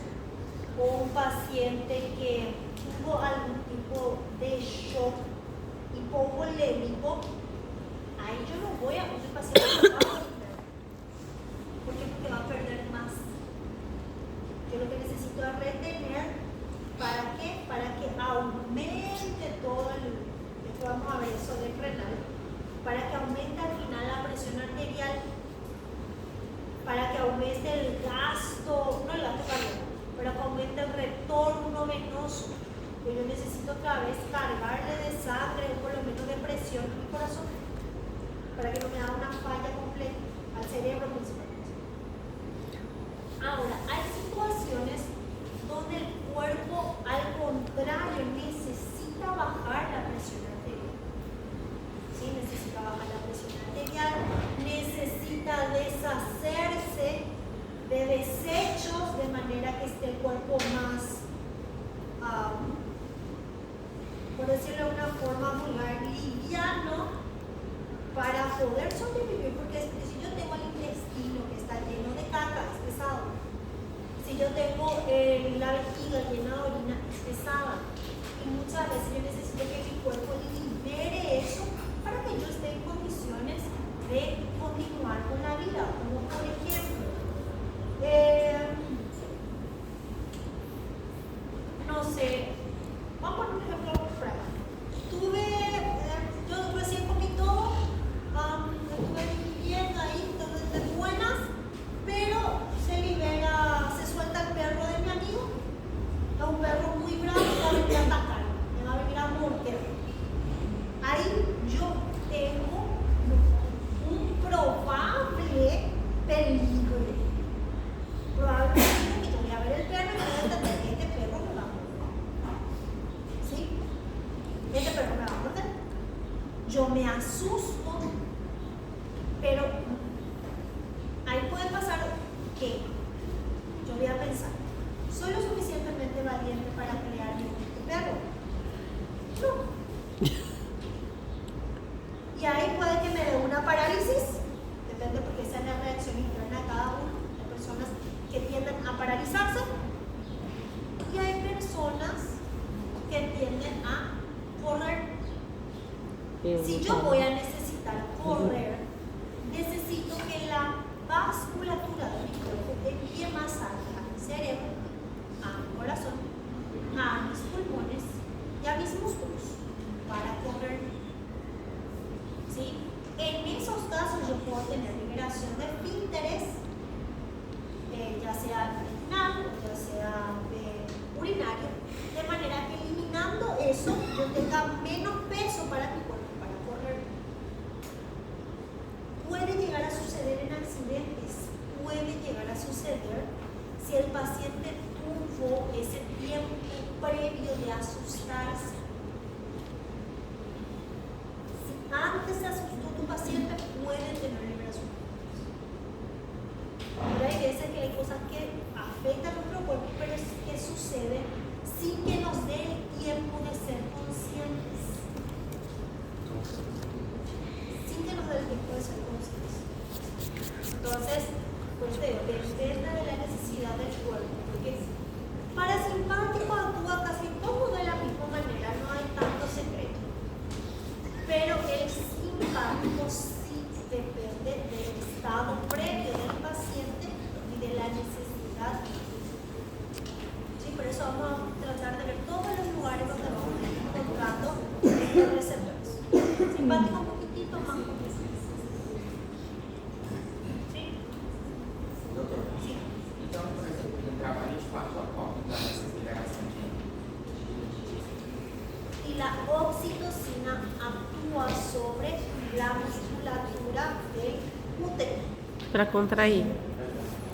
o un paciente que tuvo algún tipo de shock hipovolémico, ahí yo no voy a ese paciente no va a perder. ¿Por qué? Porque va a perder más. Yo lo que necesito es retener. ¿Para qué? Para que aumente todo el... Después vamos a ver eso de aumente el gasto, no el gasto cardíaco, pero que aumente el retorno venoso. Que yo necesito otra vez cargarle de sangre o por lo menos de presión a mi corazón para que no me haga una falla completa al cerebro principalmente. Ahora, hay situaciones donde el cuerpo al contrario necesita bajar la presión arterial. ¿Sí? Necesita bajar la presión arterial, necesita deshacerse de desechos de manera que esté el cuerpo más, por decirlo de una forma vulgar, liviano para poder sobrevivir, porque si yo tengo el intestino que está lleno de caca, es pesado. Si yo tengo la vejiga llena de orina, es pesada. Y muchas veces yo necesito que mi cuerpo libere eso para que yo esté en condiciones de continuar con la vida. Como por ejemplo, no sé, vamos a poner un ejemplo práctico. Yo recién comí todo, estuve viviendo ahí, de buenas, pero se suelta el perro de mi amigo, es un perro muy bravo, me va a venir a atacar, me va a venir a morder. Ahí yo tengo un probable peligro. Probablemente que yo voy a ver el perro y voy a entender que este perro me va a morder. ¿Sí? Este perro me va a morder. Yo me asusto, pero ahí puede pasar que yo voy a pensar, ¿soy lo suficientemente valiente para pelearme con este perro? No. Y ahí puede que me dé una parálisis, depende porque esa es la reacción interna de cada uno. Hay personas que tienden a paralizarse y hay personas que tienden a correr. Si yo voy a necesitar correr, necesito que la vasculatura de mi cuerpo envíe más sangre a mi cerebro, a mi corazón, a mis pulmones y a mis músculos para correr. ¿Sí? En esos casos yo puedo tener liberación de esfínteres, ya sea intestinal o ya sea urinario, de manera que eliminando eso yo tenga menos peso para mi cuerpo para correr. Puede llegar a suceder en accidentes, puede llegar a suceder si el paciente tuvo ese tiempo previo de asustarse. Si antes se asustó tu paciente, puede tener liberación. Pero hay veces que hay cosas que afectan nuestro cuerpo, pero es que sucede sin que nos dé el tiempo de ser conscientes. Sin que nos dé el tiempo de ser conscientes. Entonces, pues depende de la necesidad del cuerpo, porque parasimpático actúa casi todo de la misma manera, no hay tanto secreto. Pero el simpático sí depende del estado previo del paciente y de la necesidad. Sí, por eso vamos a tratar de ver todos los lugares donde vamos a ir encontrando estos receptores. Simpático un poquitito más. ¿Sí? Doutor, Sí. então, por exemplo, no trabalho de fato ocorre essa liberação de Y la oxitocina actúa sobre la musculatura del útero Pra contrair.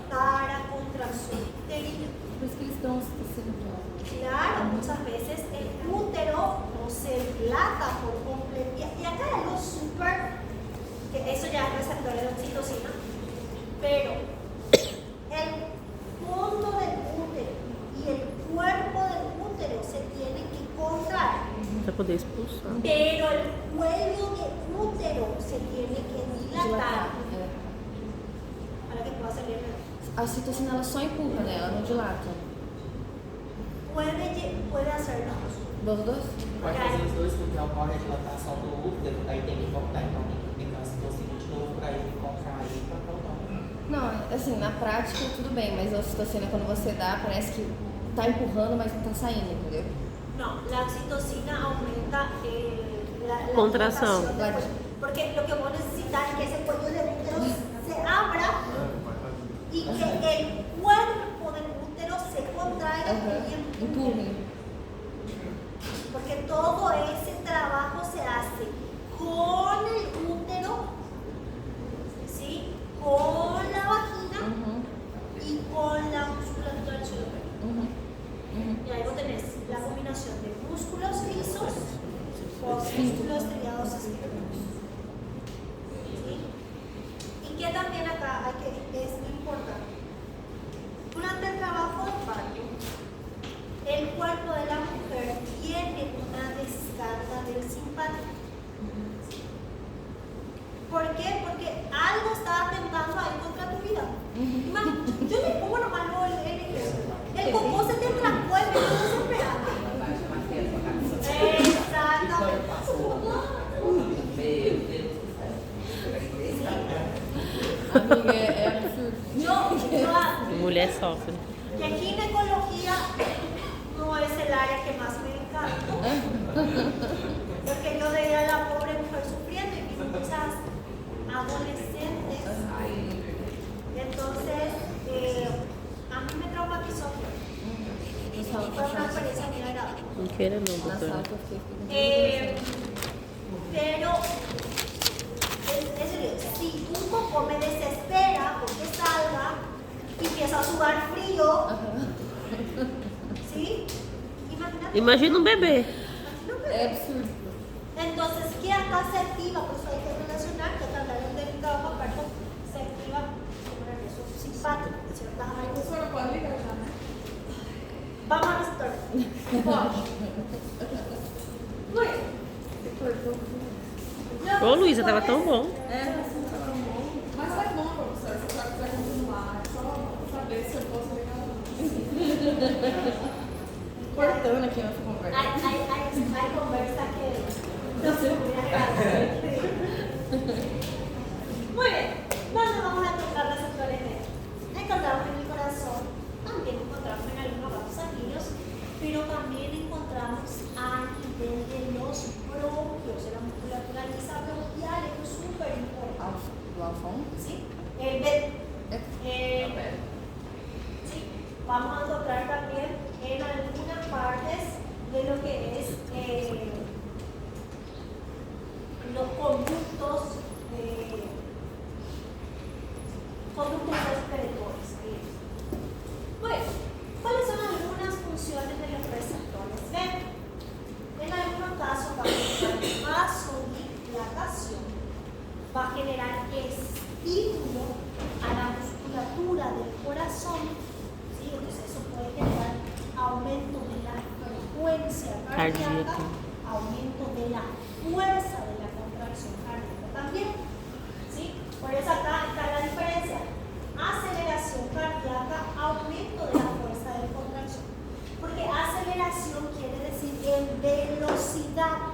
para contracción uterina. Por isso que eles dão ocitocina pra ela. Claro, muchas veces el útero no se dilata por completo. Y acá hay algo súper, que eso ya es receptor de oxitocina, pero el fondo del útero y el cuerpo del útero se tienen que contraer. Pra poder expulsar. Pero el cuello del útero se tiene que dilatar É. para que pueda salir. A ocitocina ela só empurra, né? Ela não dilata. Puede hacerlo. Dos. Pode fazer os dois, porque ocorre a dilatação do útero, aí tem que voltar, então tem que aplicar a citocina de novo para ele contrair para voltar. Não, assim, na prática tudo bem, mas a ocitocina quando você dá parece que tá empurrando, mas não tá saindo, entendeu? No, la oxitocina aumenta la Contracción. dilatación del cuello. Porque lo que vos necesitas es que ese cuello del útero se abra y y que el cuerpo del útero se contraiga y empuje. Porque todo ese trabajo se hace con el útero, ¿sí? Con la vagina y con la musculatura del suelo pélvico. Y ahí vos tenés la combinación de músculos lisos con músculos estriados esquerdos. ¿Sí? Y que también acá es importante. Durante el trabajo de parto, el cuerpo de la mujer tiene una descarga del simpático. ¿Por qué? Porque algo está atentando ahí contra tu vida. Yo le pongo nomás el inglés. El popó se te entrancó en medio desesperado. Exactamente. Amiga, é absurdo. Mulher sofre. Que ginecología no es el área que más me encanta. Porque yo veía a la pobre mujer sufriendo y vi muchas adolescentes. Entonces, a mí me traumatizó. Fue una experiencia muy agradable. Não queira não, Na doutora. sala que eu fiquei. Pero, es decir, si un poco me desespera porque salga y empieza a sudar frío, ¿sí? Imagínate. Imagina um bebê. É absurdo. Entonces, ¿qué acá se activa? Pues hay que relacionar que hablaron del trabajo parto, se activa el regreso simpático, ¿ciertas áreas? Professora, pode ligar já, né? Vamos a restaurar. Pode. Muy bien. Ô, Luísa, tava tão bom. Mas é bom, professora, se a senhora quiser continuar. É só saber se eu posso ligar ou não. Cortando aqui nossa conversa. Hay conversa que no se puede agarrar. Muy bien. ¿Dónde vamos a encontrar receptores beta? Encontramos en el corazón, también encontramos en algunos vasos sanguíneos, pero también encontramos a nivel de los bronquios, de la musculatura lisa bronquial. Esto es súper importante. Do Alfon? ¿Sí? El beta. Sí, vamos a encontrar también en algunas partes de lo que es los conductos respiratorios. Bueno, ¿cuáles son algunas funciones de los receptores beta? En algunos casos va a generar vasodilatación, va a generar estímulo a la musculatura del corazón, ¿sí? Entonces eso puede generar aumento de la frecuencia cardíaca, aumento de la fuerza de la contracción cardíaca también, ¿sí? Por eso acá está la diferencia: aceleración cardíaca, aumento de la fuerza de contracción. Porque aceleración quiere decir en velocidad,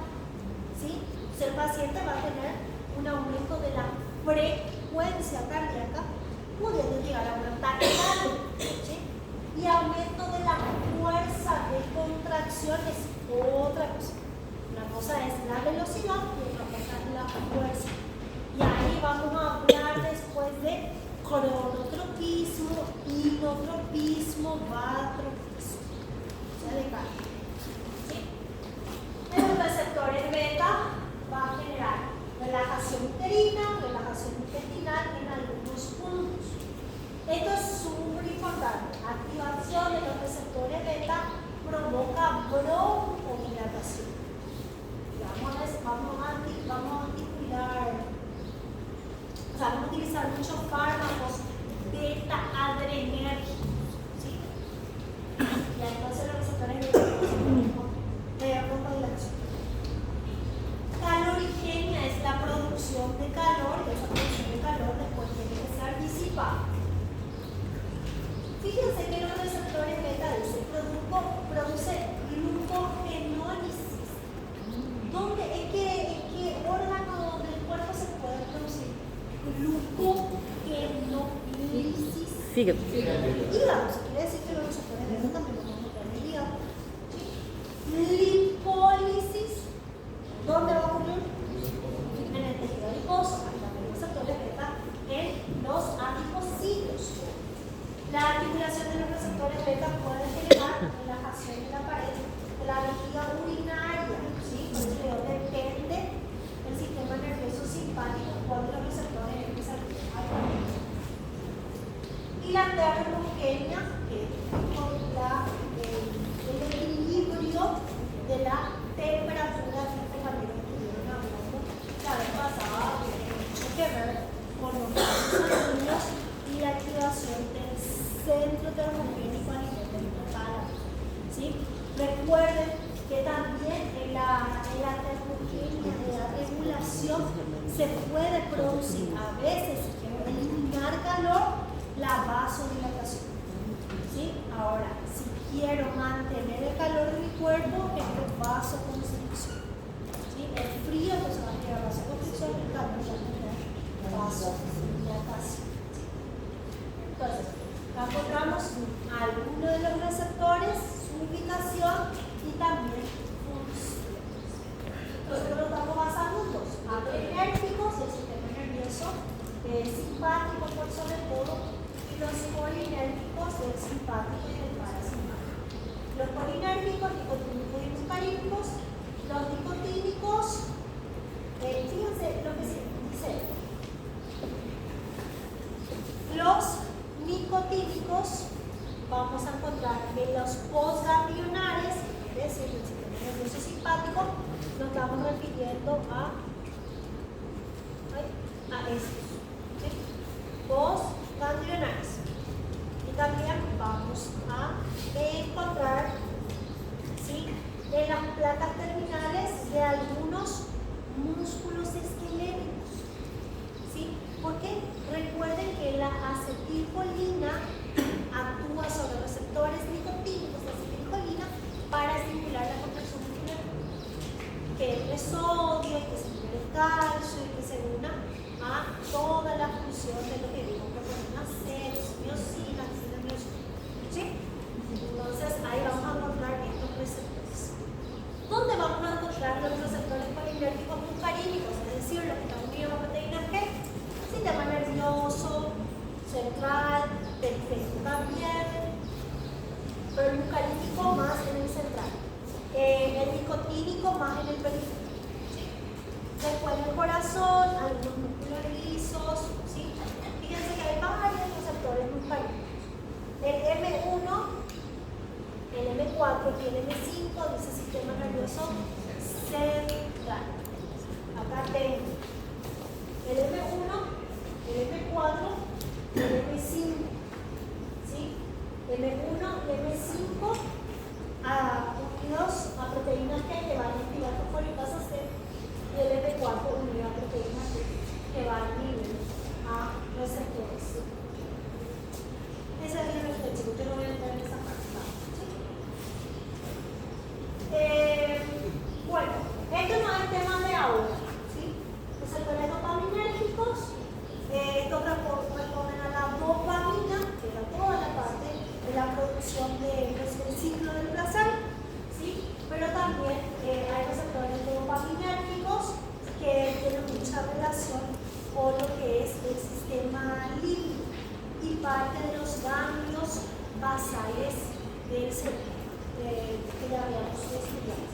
¿sí? Entonces el paciente va a tener un aumento de la frecuencia cardíaca, pudiendo llegar a un ataque cardíaco, ¿sí? Y aumento de la fuerza de contracción es otra cosa. Una cosa es la velocidad y otra cosa es la fuerza. Y ahí vamos a hablar después de cronotropismo, inotropismo, batropismo. O sea, de cardio. ¿Sí? En los receptores beta va a generar relajación uterina, relajación intestinal en algunos puntos. Esto es súper importante. Activación de los receptores beta provoca broncodilatación. Vamos a articular, o sea, vamos a utilizar muchos fármacos beta adrenérgicos, ¿sí? Y entonces los receptores beta de broncodilatación. Calorigenia es la producción de calor, y esa producción de calor después tiene que ser disipada. Fíjense que los receptores beta produce glucogenólisis. ¿En qué órgano del cuerpo se puede producir glucogenólisis? Fígado. Hígado, si quiere decir que los receptores beta también lo vamos a encontrar en el hígado. Lipólisis, ¿dónde va a ocurrir? En el tejido adiposo. Hay también receptores beta en los adipocitos. receptores beta pueden generar relajación en la pared de la vejiga urinaria, ¿sí? Por eso depende del sistema nervioso simpático cuando los receptores empiezan a actuar. Y la termogenia, que es el equilibrio de la temperatura que los compañeros estuvieron hablando la vez pasada, que tiene mucho que ver con los vasos sanguíneos y la activación del centro termogénico a nivel del hipotálamo, ¿sí? Recuerden que también en la termogenia de la regulación se puede producir a veces, si quiero eliminar calor, la vasodilatación, ¿sí? Ahora, si quiero mantener el calor de mi cuerpo, es vasoconstricción, ¿sí? El frío entonces va a generar vasoconstricción y el calor va a generar vasodilatación, ¿sí? Entonces, acá encontramos algunos de los receptores, su ubicación y también funciones. Nosotros lo estamos basando en dos: adrenérgicos, el sistema nervioso simpático por sobre todo, y los colinérgicos, el simpático y el parasimpático. Los colinérgicos, nicotínicos y muscarínicos, los nicotínicos, fíjense lo que dice. Los nicotínicos vamos a encontrar en los postganglionares, es decir, el sistema nervioso simpático, nos estamos refiriendo a estos, ¿sí? Postganglionares. Y también vamos a encontrar, ¿sí?, en las placas terminales de algunos músculos esqueléticos, ¿sí? Porque recuerden que la acetilcolina actúa sobre receptores nicotínicos de acetilcolina para estimular la contracción muscular, que es sodio y que se libere calcio y que se una a toda la función de lo que digo, proteína C, miocina, ¿sí? Entonces ahí vamos a encontrar estos receptores. ¿Dónde vamos a encontrar los receptores colinérgicos muscarínicos? Es decir, los que están unidos a proteínas G, sistema nervioso central, periférico también, pero el muscarínico más en el central, el nicotínico más en el periférico. Después del corazón, algunos músculos lisos, ¿sí? Fíjense que hay varios receptores muscarínicos. El M1, el M4 y el M5 dice sistema nervioso central. Acá tengo el M1, el M4 y el M5, ¿sí? M1 y M5 unidos a proteínas que van a activar fosfolipasa C. Y el MP4 unido a proteínas que van a nivel a receptores. Esa es la reflexión, yo no voy a entrar en esa parte. ¿Sí? Bueno, esto no es tema de ahora, ¿sí? Receptores dopaminérgicos, estos responden a la dopamina, que da toda la parte de la producción del ciclo del placer, ¿sí? Pero también hay receptores dopaminérgicos que tienen mucha relación con lo que es el sistema límbico y parte de los ganglios basales del cerebro que ya habíamos estudiado.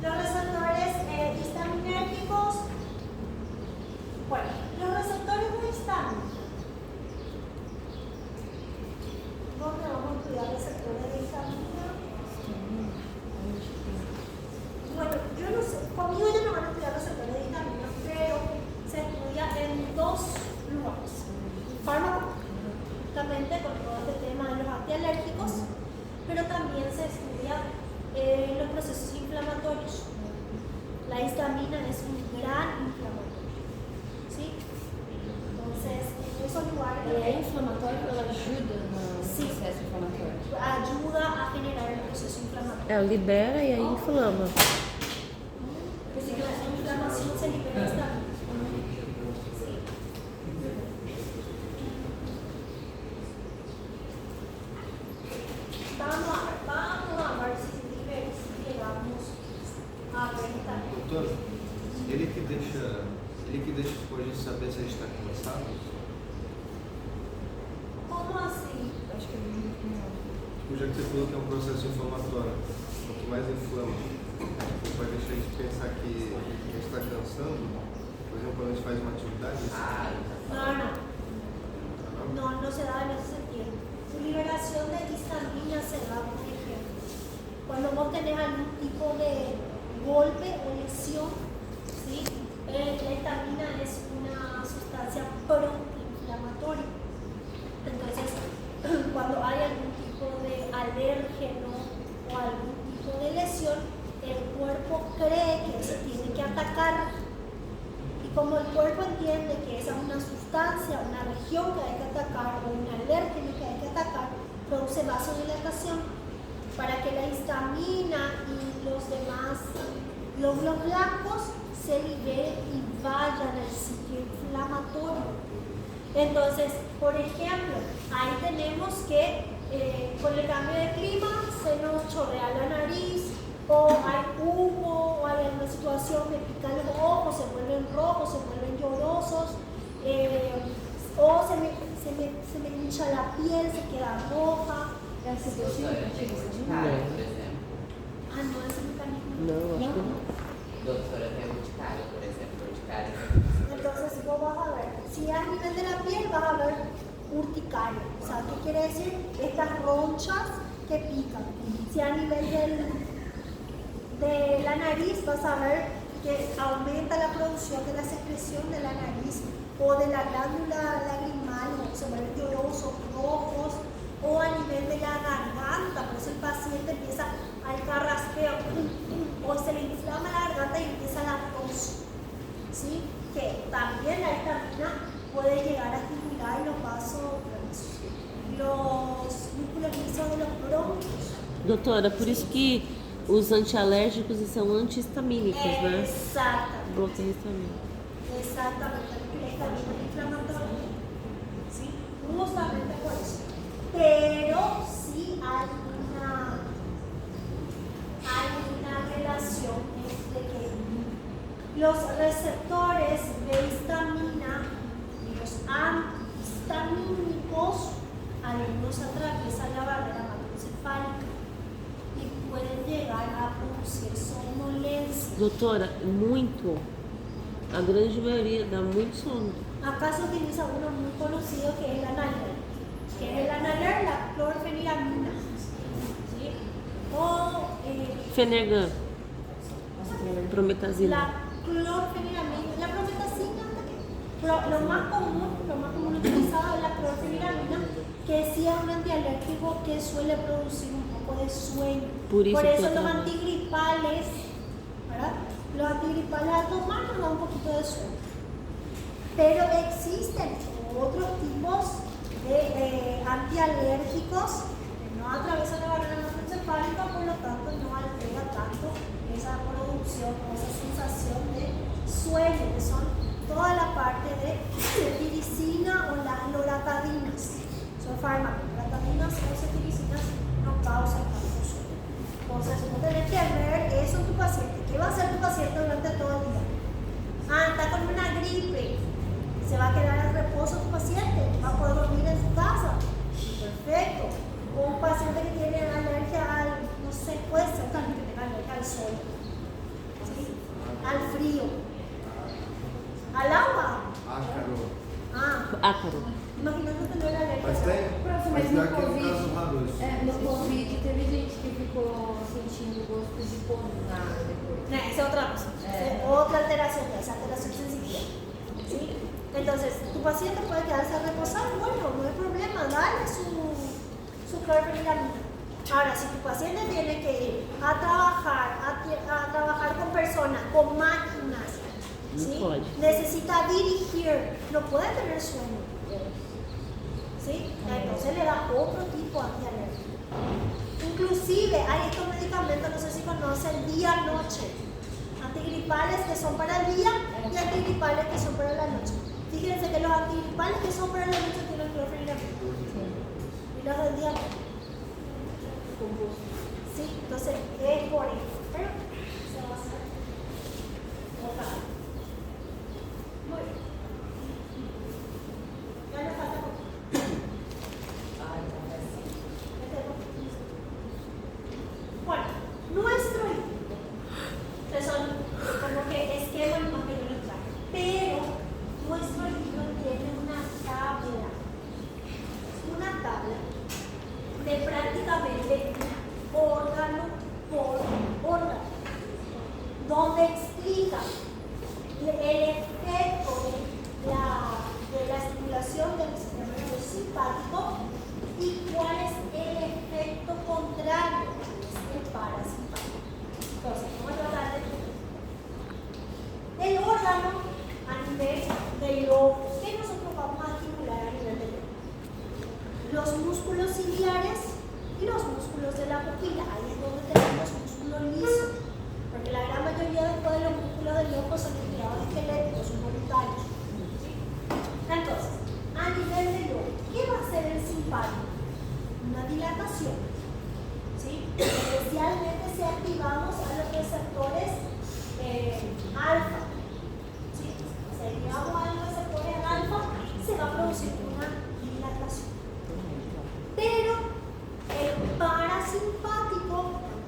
Los receptores histaminérgicos, bueno, los receptores no histamínicos. ¿Dónde vamos a estudiar receptores de histamina? Bueno, yo no sé, conmigo ya no van a estudiar receptores de histamina, pero se estudia en dos lugares. Fármaco, justamente con todo este tema de los antialérgicos, pero también se estudia los procesos inflamatorios. La histamina es un gran inflamatorio, ¿sí? Entonces, en esos lugares... Ela é inflamatória ou ela ajuda no Sim. processo inflamatório? Ajuda a generar el proceso inflamatorio. Ela libera e aí inflama. Pues que la inflamación se libera histamina. Sí. Vamos a ver si llegamos a ver esta. Doctor, deixa depois de saber se a gente está cansado? Como assim? Acho que é muito melhor. Tipo, já que você falou que é um processo inflamatório, quanto mais inflama, vai deixar a gente pensar que a gente está cansando. Por exemplo, quando a gente faz uma atividade, No se da en ese sentido. Su liberación de histamina se da, por ejemplo, cuando vos tenés algún tipo de golpe o lesión, ¿sí? La histamina es una sustancia proinflamatoria. Entonces, cuando hay algún tipo de alérgeno o algún tipo de lesión, el cuerpo cree que se tiene que atacar. Y como el cuerpo entiende que esa es una sustancia, una región que hay que atacar o un alérgeno que hay que atacar, produce vasodilatación para que la histamina y los demás glóbulos blancos se liberen y vayan al sitio inflamatorio. Entonces, por ejemplo, ahí tenemos que con el cambio de clima se nos chorrea la nariz, o hay humo, o hay alguna situación que pica los ojos, se vuelven rojos, se vuelven llorosos, o se me hincha la piel, se queda roja. É a situação que Urticária, por exemplo. Ah, no, ese mecanismo. Não, acho que não. Doutora tem urticária, por exemplo. Urticária. Entonces vos vas a ver, si a nivel de la piel vas a ver urticaria. O sea, ¿qué quiere decir? Estas ronchas que pican. Si a nivel de la nariz vas a ver que aumenta la producción de la secreción de la nariz o de la glándula lagrimal, o se vuelven llorosos, rojos, o a nivel de la garganta, por eso el paciente empieza al carraspeo, o se le inflama la garganta y empieza la tos, ¿sí? Que también la histamina puede llegar a estimular los vasos, los músculos lisos de los bronquios. Doutora, por isso que os antialérgicos são antihistamínicos, né? Exactamente. Bloqueio histamínico. Exactamente, porque la histamina es inflamatoria, ¿sí? Justamente por eso. Pero sí hay una relación entre que los receptores de histamina y los antihistamínicos, algunos atraviesan la barrera hematoencefálica y pueden llegar a producir somnolencia. Doutora, muito. A grande maioria dá muito sono. Acá se utiliza uno muy conocido que es el Analer, la clorfeniramina, ¿sí? O Fenergan, prometazina. la clorfeniramina, la prometazina, lo más común utilizado es la clorfeniramina, que sí es un antialérgico que suele producir un poco de sueño. Por eso que los trabajo. antigripales, ¿verdad? Los antigripales a tomar nos dan un poquito de sueño. Pero existen otros tipos de antialérgicos que no atraviesan la barrera hematoencefálica, por lo tanto no altera tanto esa producción o esa sensación de sueño, que son toda la parte de cetiricina o las loratadinas. Son fármacos, loratadinas o cetiricinas no causan tanto sueño. Entonces, vos tenés que ver eso en tu paciente. ¿Qué va a hacer tu paciente durante todo el día? Ah, está con una gripe. ¿Se va a quedar en reposo tu paciente? ¿Va a poder dormir en su casa? Perfecto. O un paciente que tiene alergia al, no sé, puede ser también que tenga alergia al sol, ¿sí? Al frío, al agua. Ácaro. Imagínate tener alergia. Mas tem, Prof, mas mas dá no aquele Covid, caso raro. no Covid teve gente que ficou sentindo gosto de podre na água depois. No, esa es otra cosa. Es otra alteración, esa alteración sensitiva. ¿Sí? Entonces, tu paciente puede quedarse a reposar, bueno, no hay problema, dale su clorfeniramina. Ahora, si tu paciente tiene que ir a trabajar con personas, con máquinas, ¿sí? No puede. Necesita dirigir, no puede tener sueño. ¿Sí? Entonces le da otro tipo de antialérgico. Inclusive hay estos medicamentos, no sé si conocen, día-noche. Antigripales que son para el día y antigripales que son para la noche. Fíjense que los antigripales que son para la noche tienen clorfeniramina. Y los del día no. Sí, entonces es por eso. Pero se va a hacer. Ojalá. de prácticamente órgano por órgano, donde explica el efecto de la estimulación del sistema nervioso simpático y cuál es el efecto contrario, el parasimpático. Entonces, vamos a tratar del órgano a nivel del ojo. ¿Qué nosotros vamos a estimular a nivel del ojo? Los músculos ciliares y los músculos de la pupila. Ahí es donde tenemos músculos lisos, porque la gran mayoría después de los músculos del ojo son tejidos esqueléticos, son voluntarios. Entonces, a nivel del ojo, ¿qué va a hacer el simpático? Una dilatación, ¿sí? Especialmente si activamos a los receptores alfa, ¿sí? Si activamos a los receptores alfa, se va a producir una dilatación. Pero el parasimpático,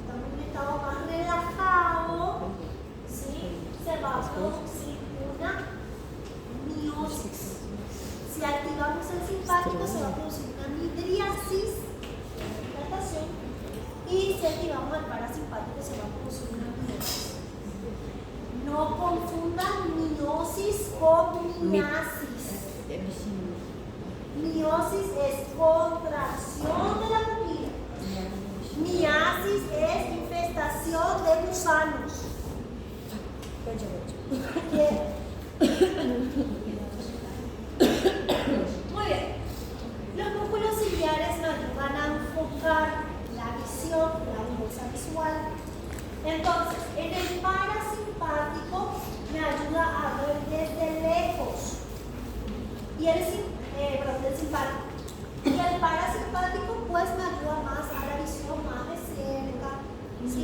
estamos en un estado más relajado, ¿sí? Se va a producir una miosis. Si activamos el simpático, se va a producir una midriasis, dilatación, y si activamos el parasimpático, se va a producir una miosis. No confundan miosis con miasis. Miosis es contracción de la pupila. Miasis es infestación de gusanos. Muy bien. Los músculos ciliares nos ayudan a enfocar la visión, la bolsa visual. Entonces, en el parasimpático me ayuda a ver desde lejos. Y el simpático. Y el parasimpático pues me ayuda más a la visión más de cerca. ¿Sí?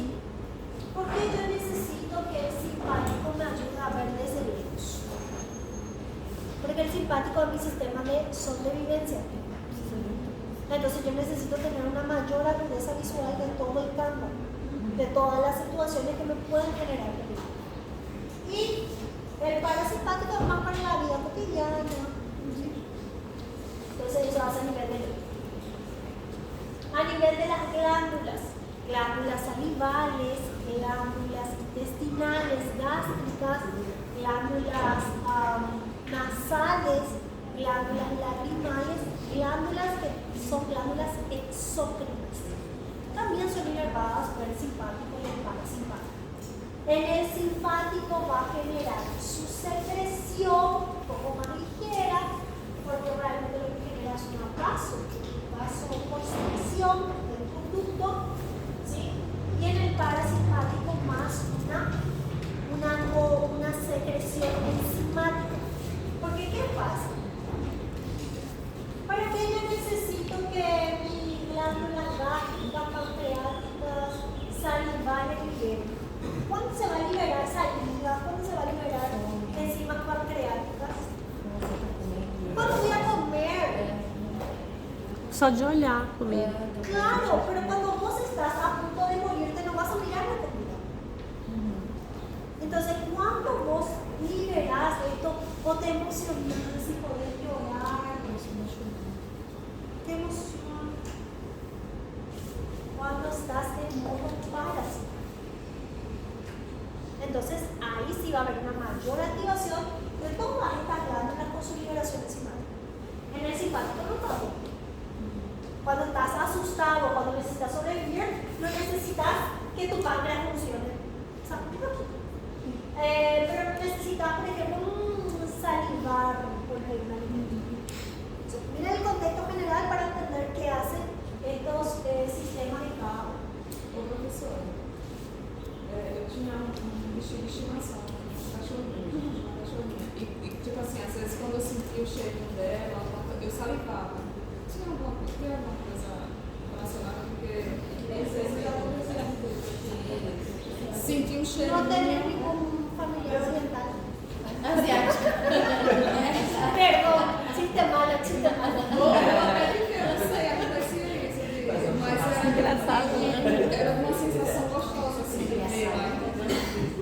Porque yo necesito que el simpático me ayude a ver desde lejos. Porque el simpático es mi sistema de sobrevivencia. Entonces yo necesito tener una mayor agudeza visual de todo el campo, de todas las situaciones que me pueden generar peligro. Y el parasimpático es más para la vida cotidiana. Entonces eso hace a nivel de luz. A nivel de las glándulas, glándulas salivales, glándulas intestinales, gástricas, glándulas nasales, glándulas lagrimales, glándulas que son glándulas exócrinas. También son inervadas por el simpático y el parasimpático. En el simpático va a generar su secreción un poco más ligera, porque realmente lo que genera es una vasoconstricción del conducto, ¿sí? Y en el parasimpático más una secreción enzimática. Porque ¿qué pasa? ¿Para qué yo necesito que mis glándulas gástricas, pancreáticas, salivales liberen? ¿Cuándo se va a liberar saliva? ¿Cuándo se va a liberar enzimas pancreáticas? ¿Cuándo voy a comer? Só de olhar comida. Claro, pero cuando vos estás a punto de morirte no vas a mirar la comida. Entonces, cuando vos liberás esto o te emocionas y podés llorar, qué emoción. Cuando estás en modo parasimpático. Entonces, ahí sí va a haber una mayor activación de todas estas glándulas con su liberación enzimática. En el simpático no todo. Cuando estás asustado, cuando necesitas sobrevivir, no necesitas que tu páncreas funcione. O sea, un poquito. Pero necesitas, por ejemplo, salivar por un alimento. Mira el contexto general para entender qué hacen estos sistemas en cada uno. Ô professora, eu tinha bichinho de estimação, um cachorrinho. E tipo assim, às vezes quando eu sentia o cheirinho dela, eu salivava. Tinha alguma coisa relacionada, porque às vezes eu sentia um cheirinho. No tener ningún familiar oriental. Asiático. Perdón, chiste malo, chiste malo. Eu não sei, acontecia isso, mas era engraçado, né? Era uma sensação gostosa, assim, de ver lá.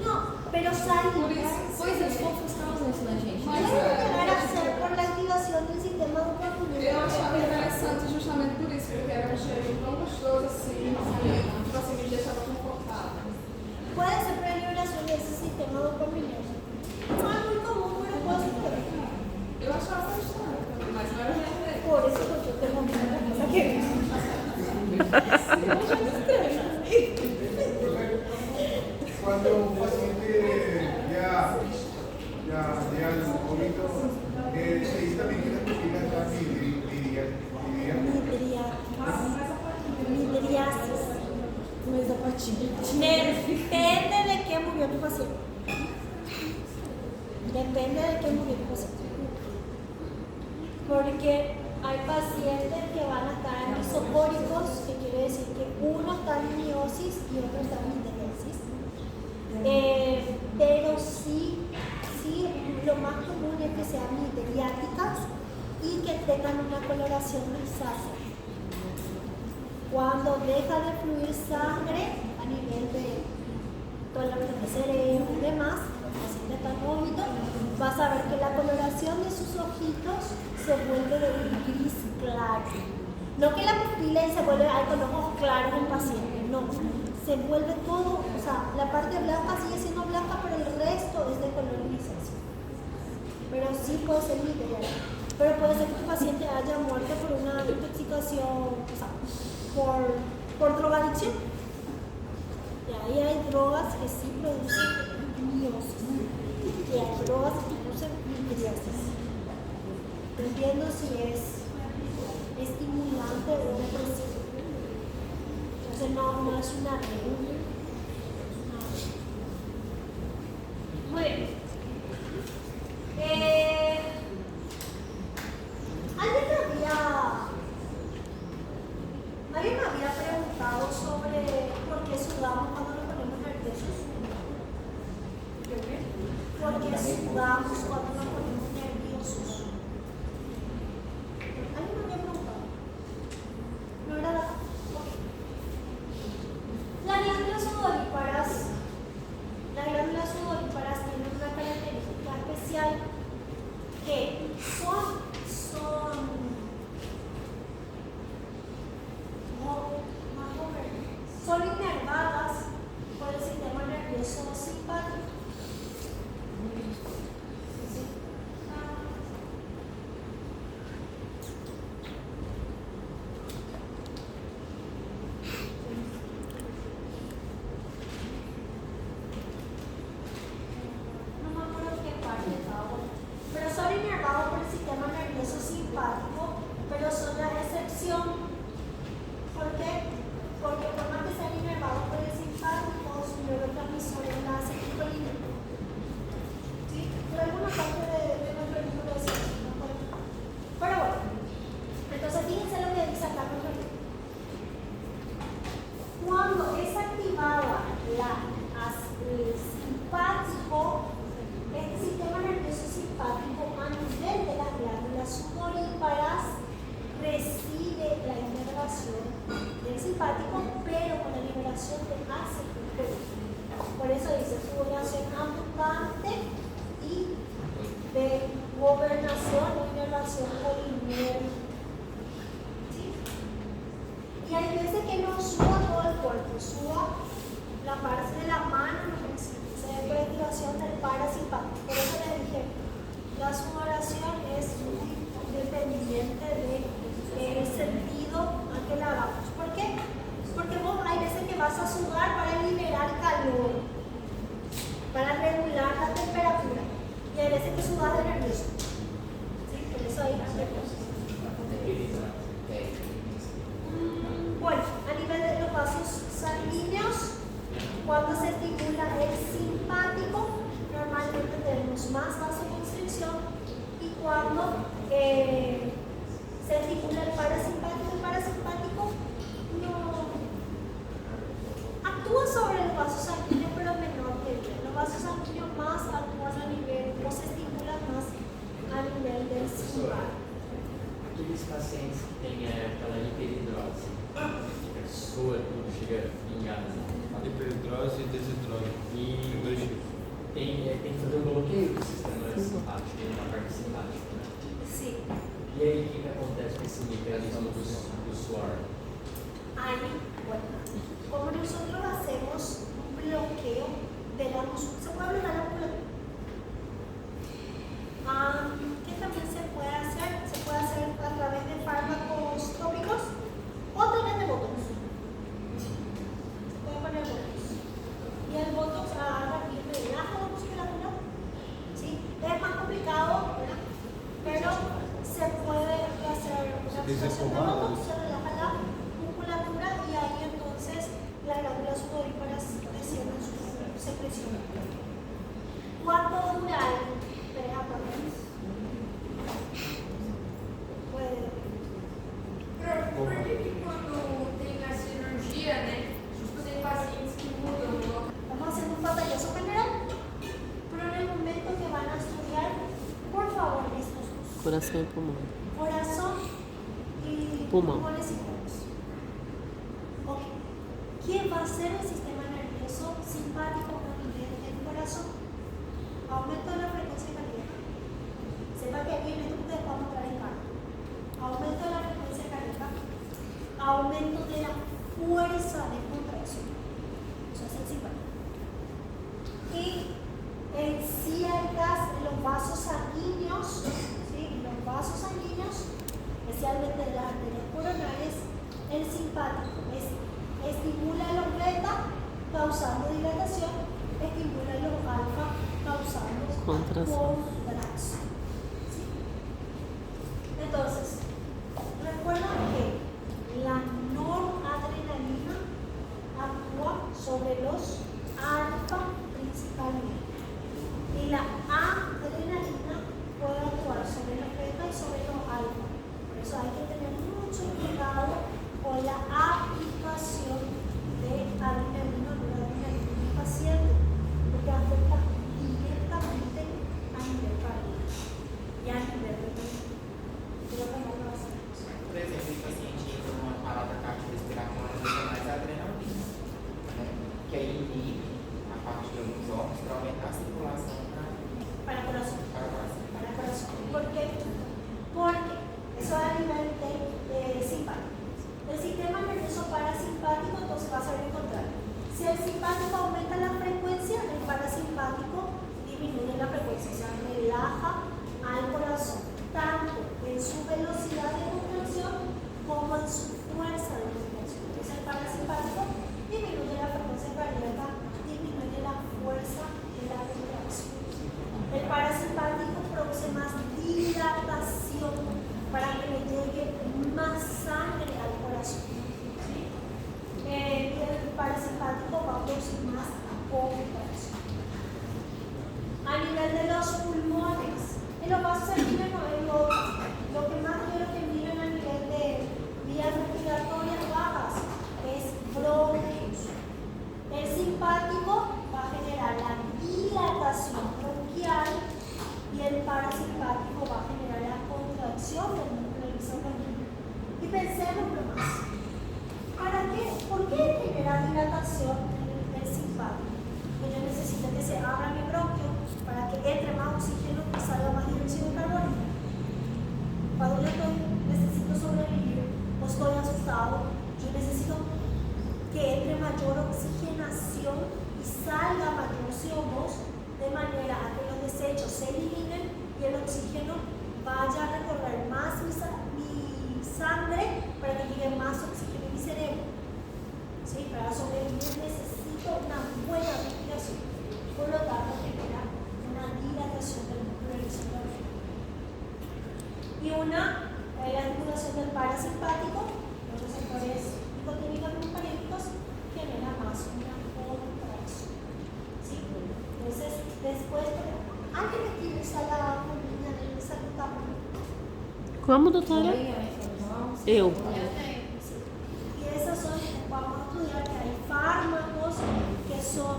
No, pero saliva. Coisas fofas causam isso na gente. Mas Puede llegar a ser por la activación del sistema eu dopamina. achava interessante justamente por isso, porque era um cheirinho Cuando un paciente ya llega al momento, se dice también que las pupilas están Midriasis. Depende de qué murió tu paciente. Depende de qué murió tu paciente. Porque hay pacientes que van a estar en isocóricos, que quiere decir que uno está en miosis y otro está en midriasis. Pero sí, lo más común es que sean midriáticas y que tengan una coloración grisácea. Cuando deja de fluir sangre a nivel de todo lo que es cerebro y demás, el paciente está en vómito, vas a ver que la coloración de sus ojitos se vuelve de un gris claro. No que la pupila se vuelve con ojos claros en el paciente, no. Se vuelve todo, o sea, la parte blanca sigue siendo blanca, pero el resto es de color grisáceo. Pero sí puede ser literal. Pero puede ser que tu paciente haya muerto por una intoxicación, o sea, por drogadicción. Y ahí hay drogas que sí producen miosis. Y hay drogas que producen midriasis. Dependiendo si es estimulante o depresivo. Entonces no es una regla. Muy bien. Alguien me había preguntado sobre por qué sudamos cuando nos ponemos nerviosos. ¿Por qué sudamos cuando nos ponemos nerviosos? ¿Alguien me había preguntado? ¿No era la? Las glándulas sudoríparas tienen una característica especial que son inervadas por el sistema nervioso simpático. No me acuerdo qué parte estaba, pero son inervados por el sistema nervioso simpático, pero son la excepción. ¿Por qué? Porque por más que sean inervados por el simpático, su neurotransmisor es la acetilcolina. ¿Sí? Por alguna parte de nuestro libro de ciencia, no por aquí. Pero bueno, entonces fíjense lo que dice acá. Cuando es activada el simpático, este sistema nervioso simpático a nivel de las glándulas sudoríparas recibe la inervación del simpático, pero con la liberación de acetilcolina. Por eso dice sudoración abundante y de gobernación o inervación colinérgica. ¿Sí? Y hay veces que no suda todo el cuerpo, suda la parte de la mano, no se ve activación del parasimpático. Por eso les dije, la sudoración es muy dependiente del sentido a que la hagamos. ¿Por qué? Porque vos hay veces que vas a sudar para liberar calor, para regular la temperatura, y hay veces que sudas de nervioso. ¿Sí? Por eso hay tres cosas. Bueno, a nivel de los vasos sanguíneos, cuando se estimula el simpático, normalmente tenemos más vasoconstricción, y cuando se estimula el parasimpático no actúa sobre los vasos sanguíneos, pero en menor medida. Los vasos sanguíneos más actúan a nivel, o se estimulan más a nivel del simpático. Aqueles pacientes que têm aquela hiperidrose, soa tudo, chega pingado. Hiperidrose e desidrose. E tem que fazer o bloqueio do sistema simpático, na parte simpática, né? Sim. E aí, o que acontece com esse mecanismo do suor? Ahí, bueno, como nosotros hacemos un bloqueo de la musculatura, se puede bloquear la musculatura. ¿Qué también se puede hacer? Se puede hacer a través de fármacos tópicos o a través de botones. Coração e pulmão. Corazón y Pulmón. pulmones y pulmones. Ok. ¿Qué va a hacer el sistema nervioso simpático a nivel del corazón? Aumento de la frecuencia cardíaca. Sepa que aquí en esto ustedes vamos a entrar en cargo. Aumento de la frecuencia cardíaca. Aumento de la fuerza de contracción. Eso es el simpático. Y encierras los vasos sanguíneos, ¿sí? Los vasos sanguíneos, especialmente de las arterias coronarias, el simpático estimula los beta causando dilatación, estimula los alfa causando Contracción. ¿Sí? Entonces, recuerda que la noradrenalina actúa sobre los alfa principalmente. Y la adrenalina puede actuar sobre los beta y sobre los alfa. Por eso hay que tener mucho cuidado con la aplicación de adrenalina o noradrenalina en el paciente, porque afecta directamente a nivel cardíaco y a nivel renal. Quiero que no lo hacemos. Por exemplo, o paciente entra numa parada cardiorrespiratória, usa mais adrenalina, né? Que aí inibe a parte de alguns órgãos para aumentar a circulação Para el corazón. para o coração. Para el corazón. ¿Por qué? Porque eso a nivel de simpático. El sistema nervioso parasimpático entonces va a ser el contrario. Si el simpático aumenta la frecuencia, el parasimpático disminuye la frecuencia, o sea, relaja al corazón, tanto en su velocidad de contracción como en su fuerza de contracción. Entonces el parasimpático disminuye la frecuencia cardíaca, disminuye la fuerza de la contracción. El parasimpático produce más dilatación para que le llegue más sangre al corazón. ¿Sí? Y el parasimpático va a producir más contracción. A nivel de los pulmones, en los vasos sanguíneos lo que más quiero que miren a nivel de vías respiratorias bajas es bronquios. El simpático va a generar la dilatación bronquial y el parasimpático va a generar la contracción del músculo isofágico. Y pensemos más. ¿Para qué? ¿Por qué genera dilatación el simpático? Que yo necesito que se abra mi bronquio para que entre más oxígeno y salga más dióxido de carbono. Cuando yo necesito sobrevivir o estoy asustado, yo necesito que entre mayor oxigenación y salga mayor CO2 de manera a que los desechos se eliminen y el oxígeno vaya a recorrer más mi sangre para que llegue más oxígeno a mi cerebro. ¿Sí? Para sobrevivir necesito una buena respiración. Por lo tanto, genera una dilatación del músculo isofágico. Y la estimulación del parasimpático, los receptores nicotínicos y muscarínicos, genera más una contracción. ¿Sí? Entonces, después, antes de que esa la colina de esa tamaño. Como, doutora? Eu. Y esas son, vamos a estudiar que hay fármacos que son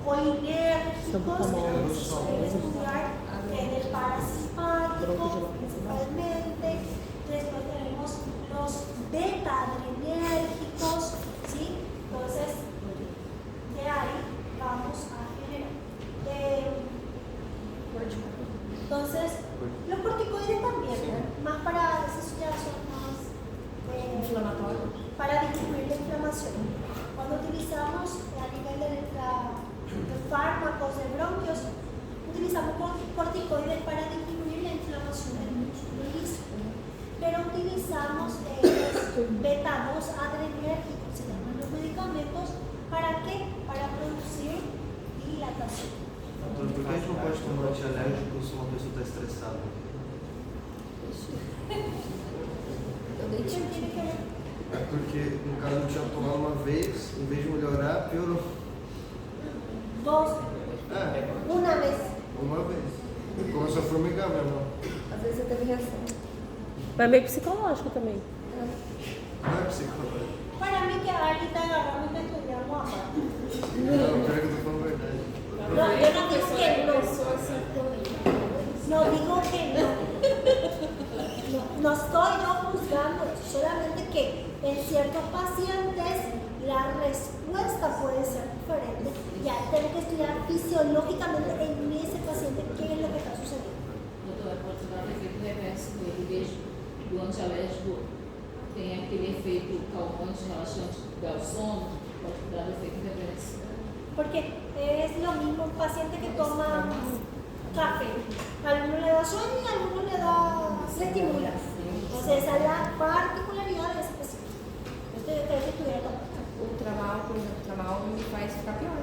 colinérgicos, que se suelen estudiar del parasimpático principalmente. Después tenemos los beta-adrenérgicos, ¿sí? Entonces, de ahí vamos a generar. Entonces, los corticoides también, ¿no? Más para esas ya son más para disminuir la inflamación. Cuando utilizamos a nivel de fármacos de bronquios, utilizamos corticoides para disminuir la inflamación del músculo liso. Pero utilizamos los beta-2 adrenérgicos, se llaman los medicamentos, ¿para qué? Para producir dilatación. Doutor, por que a gente não pode tomar antialérgico se uma pessoa está estressada? ¿Qué tiene que ver? É porque, no caso, eu tinha tomado uma vez, em vez de melhorar, piorou. Dos, una vez. Uma vez. Começou a formigar mesmo. Às vezes você teve reação. Mas meio psicológico também. Não é psicólogo. Para mí que alguien está agarrando y me estudiando a mano. Não, pior que eu tô falando a verdade. No, yo no digo que no. No digo que no. los pacientes la respuesta puede ser diferente. Ya tenemos que estudiar fisiológicamente en ese paciente qué es lo que está sucediendo. Doutora, pode dar efeito reverso do desde do antialérgico tem aquele efeito calmante, relaxante do sono, pode dar efeito reverso. Porque es lo mismo un paciente que toma café. A alguno le da sueño y a alguno le estimula. Entonces esa es la particularidad de ese paciente. Usted debe estudiar todo. O tramal, por exemplo, o tramal me faz ficar pior.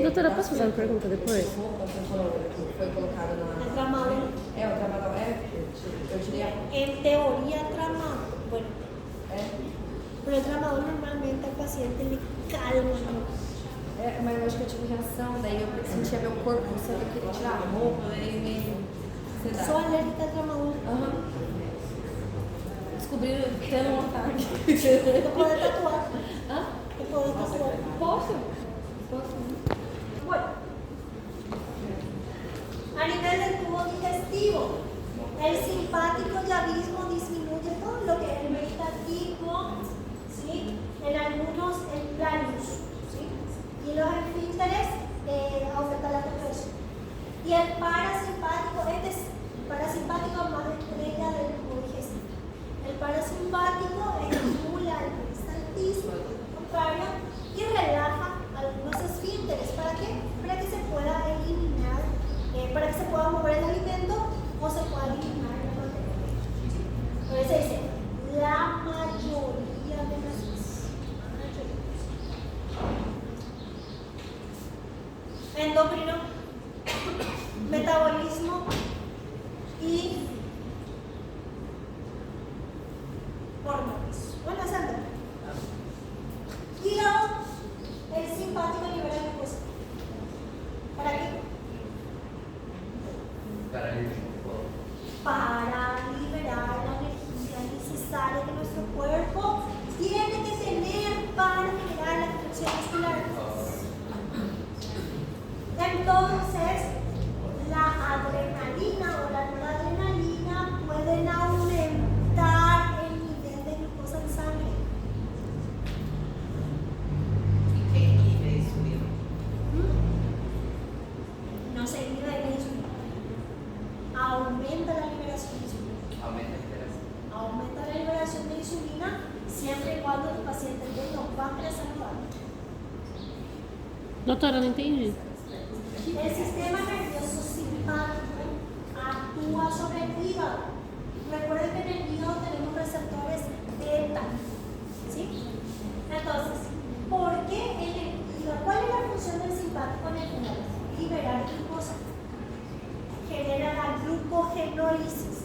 Doutora, posso fazer uma pergunta depois? Foi colocado na... El tramadol. O tramadol eu tirei a... En teoría tramadol. Bueno, pero el tramadol normalmente al paciente le calma. Mas eu acho que eu tive reação, daí eu sentia meu corpo, sabe, eu queria tirar a roupa, daí meio... Sou alérgica al tramadol. Descobriram tendo um ataque. ¿Te puedes tatuar? Hã? ¿Te puedes tatuar? Posso? Bueno, a nivel del tubo digestivo, el simpático ya mismo disminuye todo lo que es el vegetativo, ¿sí? En algunos el planus, ¿sí? Y los esfínteres aumenta la compresión. Y el parasimpático, este es parasimpático más estrella del tubo digestivo. El parasimpático estimula el peristaltismo, al contrario, y relaja algunos esfínteres. ¿Para qué? Para que se pueda eliminar, para que se pueda mover el alimento o se pueda eliminar la materia. Por eso dice, la mayoría de las veces. Endocrino, metabolismo y hormonas. Bueno, es endocrino. Hígado, el simpático libera glucosa. ¿Para qué? Para liberar la energía necesaria que nuestro cuerpo tiene que tener para generar la contracción muscular. Entonces, la adrenalina o la noradrenalina pueden aumentar el nivel de glucosa en sangre. ¿Y qué inhibe insulina? No se inhibe la insulina. Aumenta la liberación de insulina. Aumenta la liberación. Aumenta la liberación de insulina siempre y cuando el paciente tenga un páncreas saludable. Doutora, não entendi. El sistema nervioso simpático actúa sobre el hígado. Recuerden que en el hígado tenemos receptores beta. ¿Sí? Entonces, ¿por qué en el hígado? ¿Cuál es la función del simpático en el hígado? Liberar glucosa. Genera la glucogenólisis.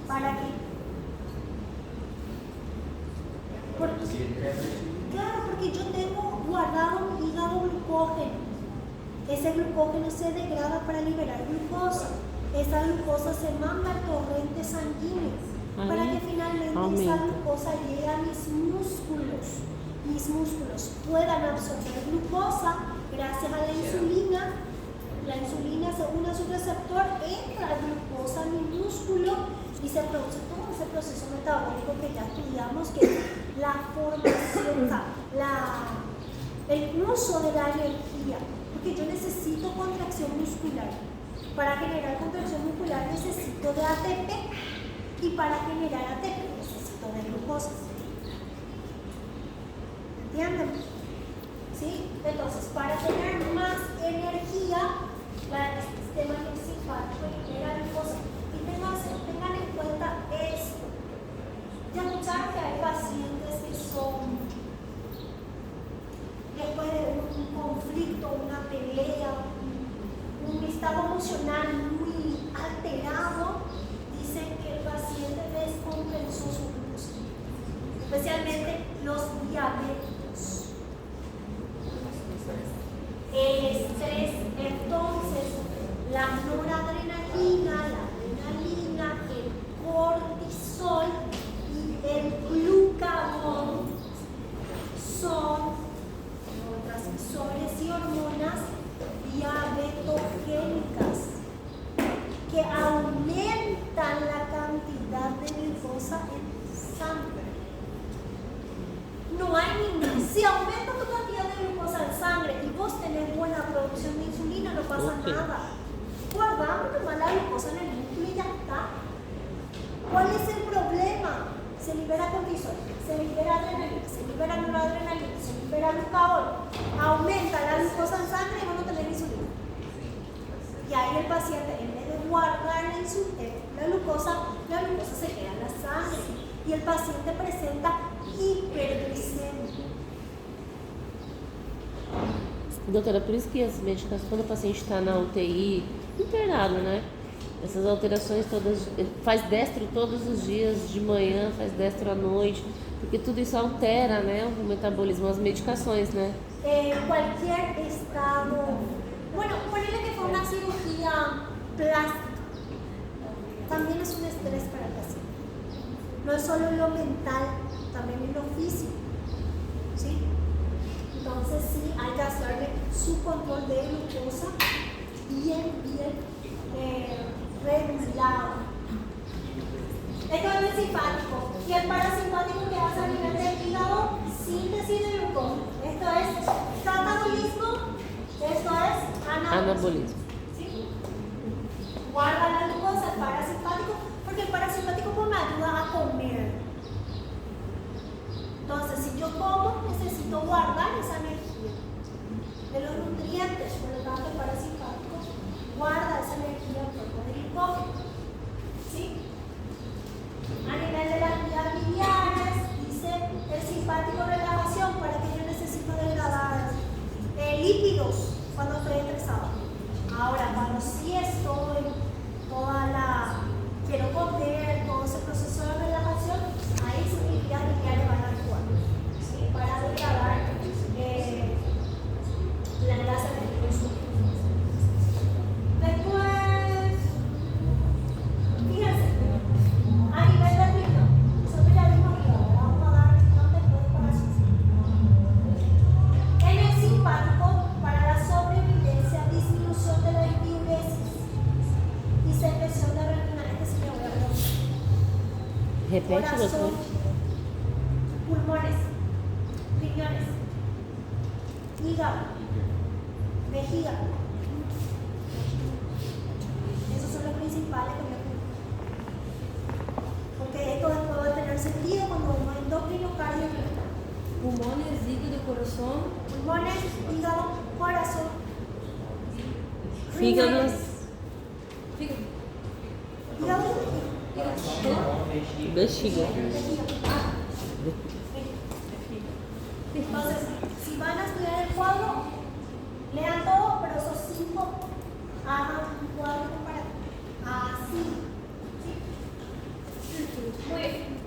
¿Para qué? Claro, porque yo tengo guardado en mi hígado glucógeno. Ese glucógeno se degrada para liberar glucosa. Esa glucosa se manda al torrente sanguíneo para que finalmente esa glucosa llegue a mis músculos. Mis músculos puedan absorber glucosa gracias a la insulina. La insulina, según a su receptor, entra la glucosa en mi músculo y se produce todo ese proceso metabólico que ya estudiamos, que es la formación, el uso de la energía. Porque yo necesito contracción muscular. Para generar contracción muscular necesito de ATP y para generar ATP necesito de glucosa. ¿Entienden? ¿Sí? Entonces, para tener más energía, el sistema simpático genera glucosa. Y tengan en cuenta esto. Ya escucharon que hay pacientes que son, después de un conflicto, una pelea, un estado emocional muy alterado, dicen que el paciente descompensó su glucosa, especialmente los diabéticos. El estrés, entonces, la noradrenalina, la adrenalina, el cortisol y el glucagón son neurotransmisores y hormonas diabetogénicas que aumentan producción de insulina, no pasa Ok. nada. Guardamos nomás la glucosa en el músculo y ya está. ¿Cuál es el problema? Se libera cortisol, se libera adrenalina, se libera noradrenalina, se libera glucagón, aumenta la glucosa en sangre y vamos a tener insulina. Y ahí el paciente, en vez de guardar la glucosa se queda en la sangre y el paciente presenta hiperglicemia. Doutora, por isso que as medicações, quando o paciente está na UTI, internado, né? Essas alterações todas, faz destro todos os dias, de manhã, faz destro à noite, porque tudo isso altera, né, o metabolismo, as medicações, né? Cualquier estado, bueno, ponerle que fue una cirugía plástica, también es un estrés para el paciente. No es solo en lo mental, también en lo físico, ¿sí? Entonces sí, hay que hacerle su control de glucosa bien regulado. Esto es el simpático. Y el parasimpático que hace a nivel del hígado, síntesis de glucosa. Esto es catabolismo, esto es anabolismo. ¿Sí? Guarda la glucosa, el parasimpático, porque el parasimpático pues, me ayuda a comer. Entonces, si yo como, necesito guardar esa energía de los nutrientes, por lo tanto, el parasimpático guarda esa energía en forma de glucógeno. ¿Sí? A nivel de las vías biliares, dice el simpático relajación, para que yo necesito degradar lípidos cuando estoy estresado. Ahora, cuando sí estoy, quiero comer, todo ese proceso de relajación, ahí sí mis vías biliares van a actuar, ¿sí? Para degradar la grasa que estoy consumiendo. Después, fíjense, a nivel del riñón, nosotros ya vimos que ahora vamos a dar riñón después de corazón. En el simpático, para la sobrevivencia, disminución de la diuresis y secreción de renina, es que se me voy a preguntar. Repete, Corazón, doutora. pulmones, riñones, hígado, vejiga. Esos son los principales que me ocupan. Porque esto después va a tener sentido cuando vemos endocrino, cardio y renal. Pulmones, hígado, coração. Pulmones, hígado, corazón, Fígado. riñones, Fígado. hígado, Bexiga. Entonces, si van a estudiar el cuadro, lean todo, pero esos 5 hagan un cuadro comparativo. Así. ¿Sí? Muy bien.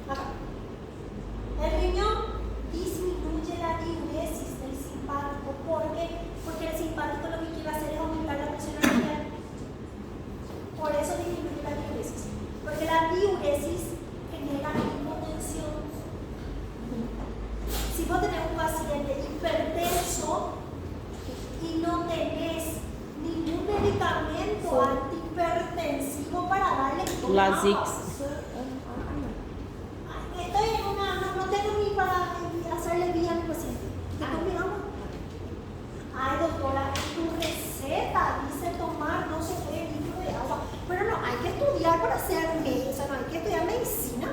Acá. El riñón disminuye la diuresis del simpático. ¿Por qué? Porque el simpático lo que quiere hacer es aumentar la presión arterial. Por eso disminuye la diuresis. Porque la diuresis genera hipotensión. Si vos tenés un paciente hipertenso y no tenés ningún medicamento antihipertensivo para darle Lasix. Estoy en no tengo ni para hacerle bien a mi paciente. ¿Qué tomamos? Ay, doctora, en tu receta dice tomar no sé qué litro de agua. Pero no, hay que estudiar para hacer medicina, o sea, no hay que estudiar medicina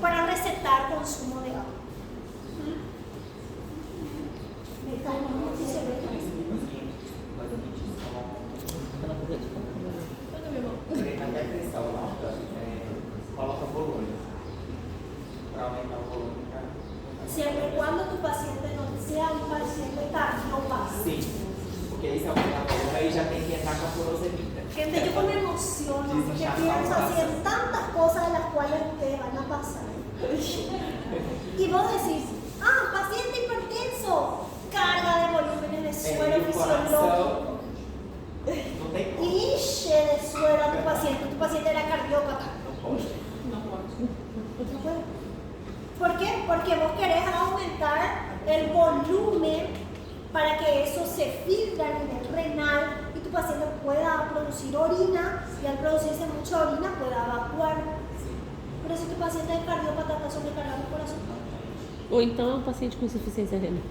para recetar consumo de agua. Mas a pressão alta, coloca volume. Para aumentar o volume. Siempre y cuando tu paciente no sea un paciente cardiopático. Sim, porque aí se aumentar o volume, aí já tem que entrar com a furosemida. Gente, yo me emociono porque pienso así en tantas cosas de las cuales ustedes van a pasar. Y vos decís, paciente hipertenso, carga de volúmenes de suero fisiológico. Não tem como. Hinche de suero a tu paciente era cardiópata. Não pode. No puede. ¿Por qué? Porque vos querés aumentar el volumen para que eso se filtre a nivel renal y tu paciente pueda producir orina y al producirse mucha orina pueda evacuar. Pero si tu paciente es cardiópata, está sobrecargado el corazón. Ou então é um paciente com insuficiência renal.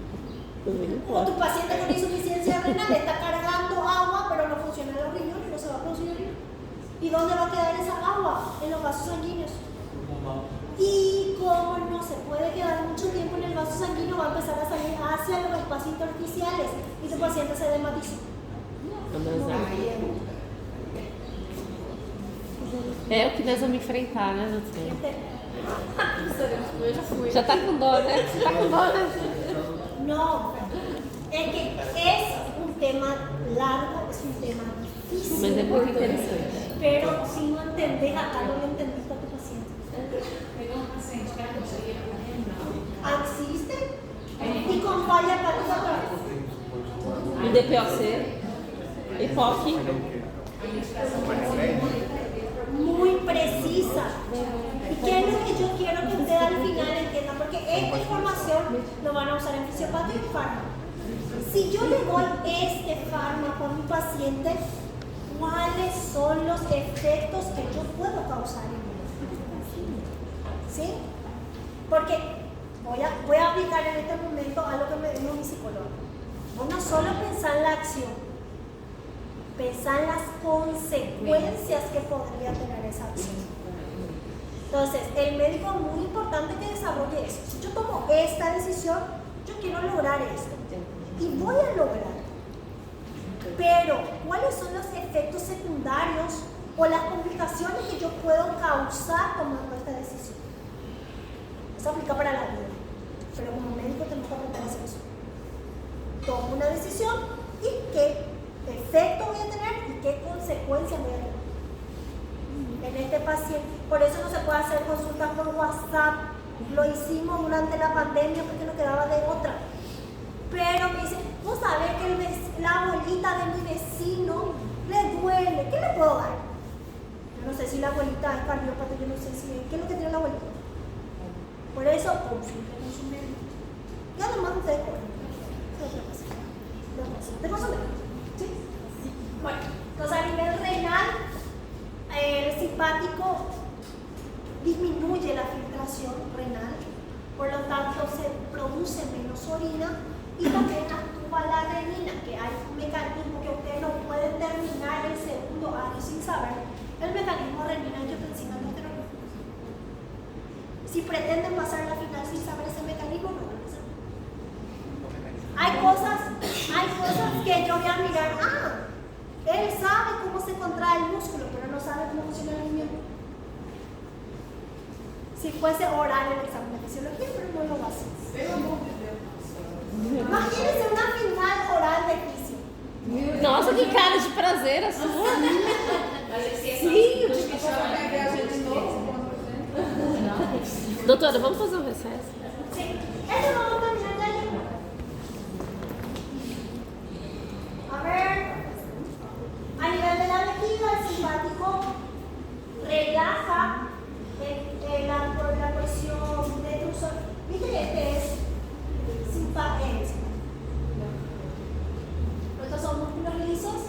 O tu paciente con insuficiencia renal está cargando agua, pero no funciona los riñones, no se va a producir orina. ¿Y dónde va a quedar esa agua? En los vasos sanguíneos. Y como no se puede quedar mucho tiempo en el vaso sanguíneo, va a empezar a salir hacia los espacios intersticiales y tu paciente se desmatizó. É o que nós vamos enfrentar, né, doutora? Eu já fui. Já tá com dó, né? Você tá com dó, né? No, es que es un tema largo, es un tema difícil. Mas é muito interessante. Pero si no entendés acá, no lo entendiste a tu paciente. Pegou um paciente que era renal. ¿Existe? Y con falla hepática. Um DPOC, EPOC. Muy precisa. ¿Y qué es lo que yo quiero que usted al final entienda? Porque esta información lo van a usar en fisiopatía y fármaco. Si yo le doy este fármaco a mi paciente, ¿cuáles son los efectos que yo puedo causar en él? ¿Sí? Porque voy a aplicar en este momento a lo que me dijo mi psicólogo. Vos no solo pensar en la acción, pensar en las consecuencias que podría tener esa acción. Entonces, el médico es muy importante que desarrolle eso. Si yo tomo esta decisión, yo quiero lograr esto. Y voy a lograrlo. Pero, ¿cuáles son los efectos secundarios o las complicaciones que yo puedo causar tomando esta decisión? Eso aplica para la vida. Pero como médico tenemos que aprender a hacer eso. Tomo una decisión y qué efecto voy a tener y qué consecuencias voy a tener en este paciente. Por eso no se puede hacer consultas por WhatsApp. Lo hicimos durante la pandemia porque no quedaba de otra. Pero me dicen, vos sabés que la abuelita de mi vecino le duele, ¿qué le puedo dar? Yo no sé si la abuelita es cardiópata, yo no sé si ¿qué es lo que tiene la abuelita? Por eso consulte con su médico. Y además ustedes corren. ¿De más o menos? ¿Sí? Bueno, entonces a nivel renal, el simpático disminuye la filtración renal, por lo tanto se produce menos orina y también actúa la renina, que hay un mecanismo que ustedes no pueden terminar el segundo año sin saber, el mecanismo renina-angiotensina aldosterona. Si pretenden pasar la final sin saber ese mecanismo, no van a pasar. Hay cosas que yo voy a mirar, él sabe cómo se contrae el músculo, pero no sabe cómo funciona el riñón. Si fuese oral el examen de fisiología, pero no lo va a hacer. Imagínense una final oral de fisio. Nossa, que cara de prazer a sua. Sim, Doutora, vamos fazer um recesso? Sí, eso no lo terminar de allí. A ver, a nivel de la vejiga, el simpático relaja la presión detrusor. Viste que este es simpático. Estos son músculos lisos,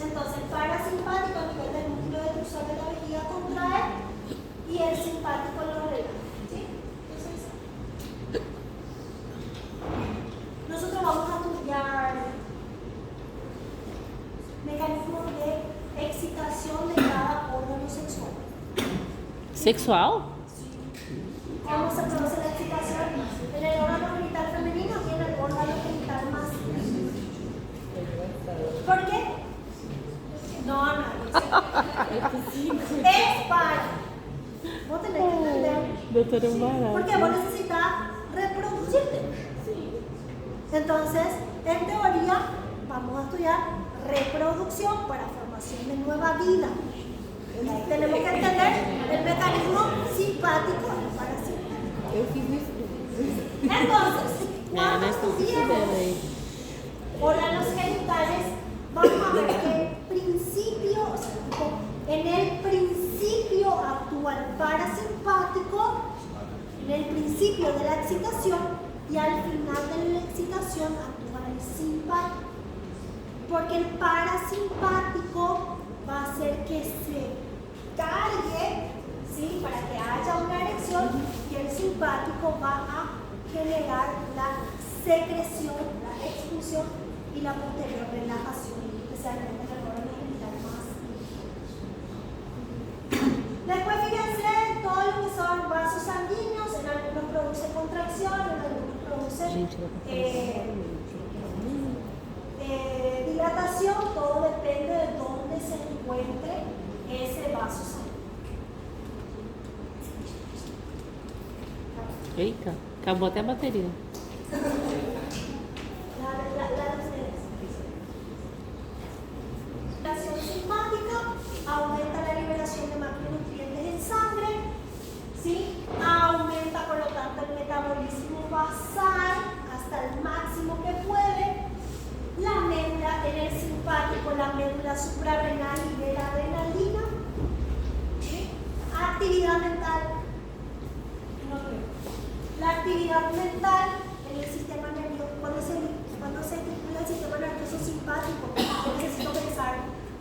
entonces el parasimpático a nivel del músculo detrusor de la vejiga contrae y el simpático lo relaja. ¿Sí? Entonces, nosotros vamos a estudiar mecanismos de excitación de cada órgano sexual. Sexual? ¿Cómo se produce la excitación? En el órgano genital femenino y en el órgano genital masculino. ¿Por qué? No, es para. Vos tenés que entender. Doutora, é barato. Porque vos necesitas reproducirte. Entonces, en teoría, vamos a estudiar reproducción para formación de nueva vida. Y ahí tenemos que entender el mecanismo simpático y parasimpático. Entonces, cuando estudiemos órganos genitales, vamos a ver que en el principio actúa el parasimpático, en el principio de la excitación, y al final de la excitación actúa el simpático. Porque el parasimpático va a hacer que se cargue, ¿sí?, para que haya una erección, y el simpático va a generar la secreción, la expulsión y la posterior relajación, especialmente en el órgano genital masculino. Después fíjense todo lo que son vasos sanguíneos, en algunos produce contracción, en algunos produce dilatación, todo depende de dónde se encuentre ese vaso sanguíneo. Eita, acabou até a bateria. La acción simpática aumenta la liberación de macronutrientes en sangre, ¿sí? Aumenta por lo tanto el metabolismo basal hasta el máximo que puede. La médula en el simpático, la médula suprarrenal libera adrenalina, ¿sí? Actividad mental. La actividad mental en el sistema nervioso, cuando se estimula el sistema nervioso simpático, yo necesito pensar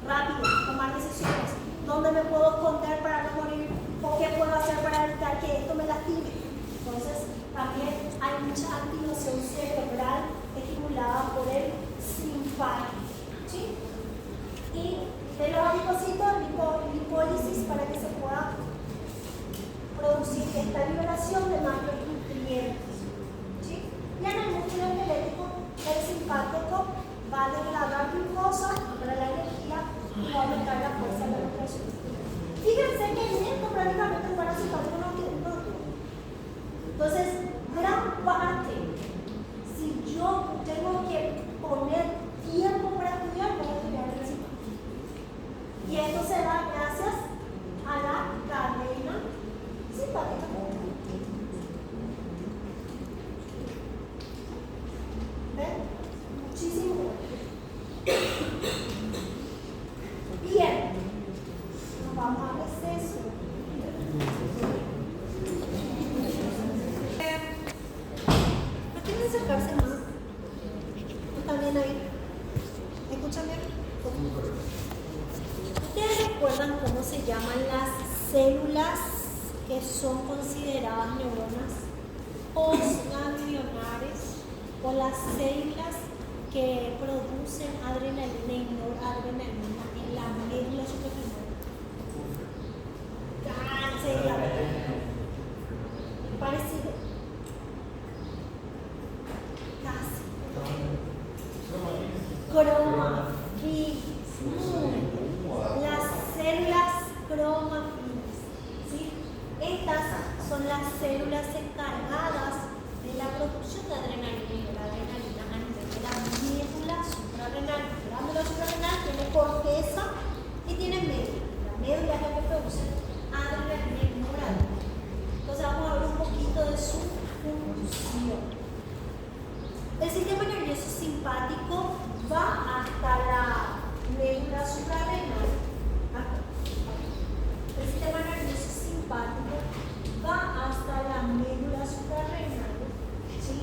rápido, tomar decisiones, dónde me puedo esconder para no morir, o qué puedo hacer para evitar que esto me lastime. Entonces, también hay mucha activación cerebral estimulada por el simpático, ¿sí? Y de los adipocitos, lipólisis para que se pueda producir esta liberación de macronutrientes, ¿sí? Y en el músculo esquelético, el simpático va a degradar glucosa para la energía y va a aumentar la fuerza de la operación. Fíjense que en esto prácticamente el parasimpático no tiene todo. Entonces, gran parte, si yo tengo que poner tiempo para estudiar, voy a estudiar el simpático. Y esto se da gracias a la cadena simpática. ¿Ven? Muchísimo. Bien. Nos vamos a receso. ¿No quieren acercarse más? ¿Están bien ahí? ¿Escuchan bien? ¿Ustedes recuerdan cómo se llaman las células que son consideradas neuronas postganglionares o las células que producen adrenalina y noradrenalina en la médula suprarrenal? Parecido. Casi. Cromafilis. Las células cromafilis. ¿Sí? Estas son las células encargadas de la producción de adrenalina y noradrenalina a nivel de la médula suprarrenal. La médula suprarrenal tiene corteza y tiene médula. La médula es la que produce adrenalina y noradrenalina. Entonces vamos a ver un poquito de su función. El sistema nervioso simpático va hasta la médula suprarrenal. El sistema nervioso simpático va hasta la médula suprarrenal, ¿sí?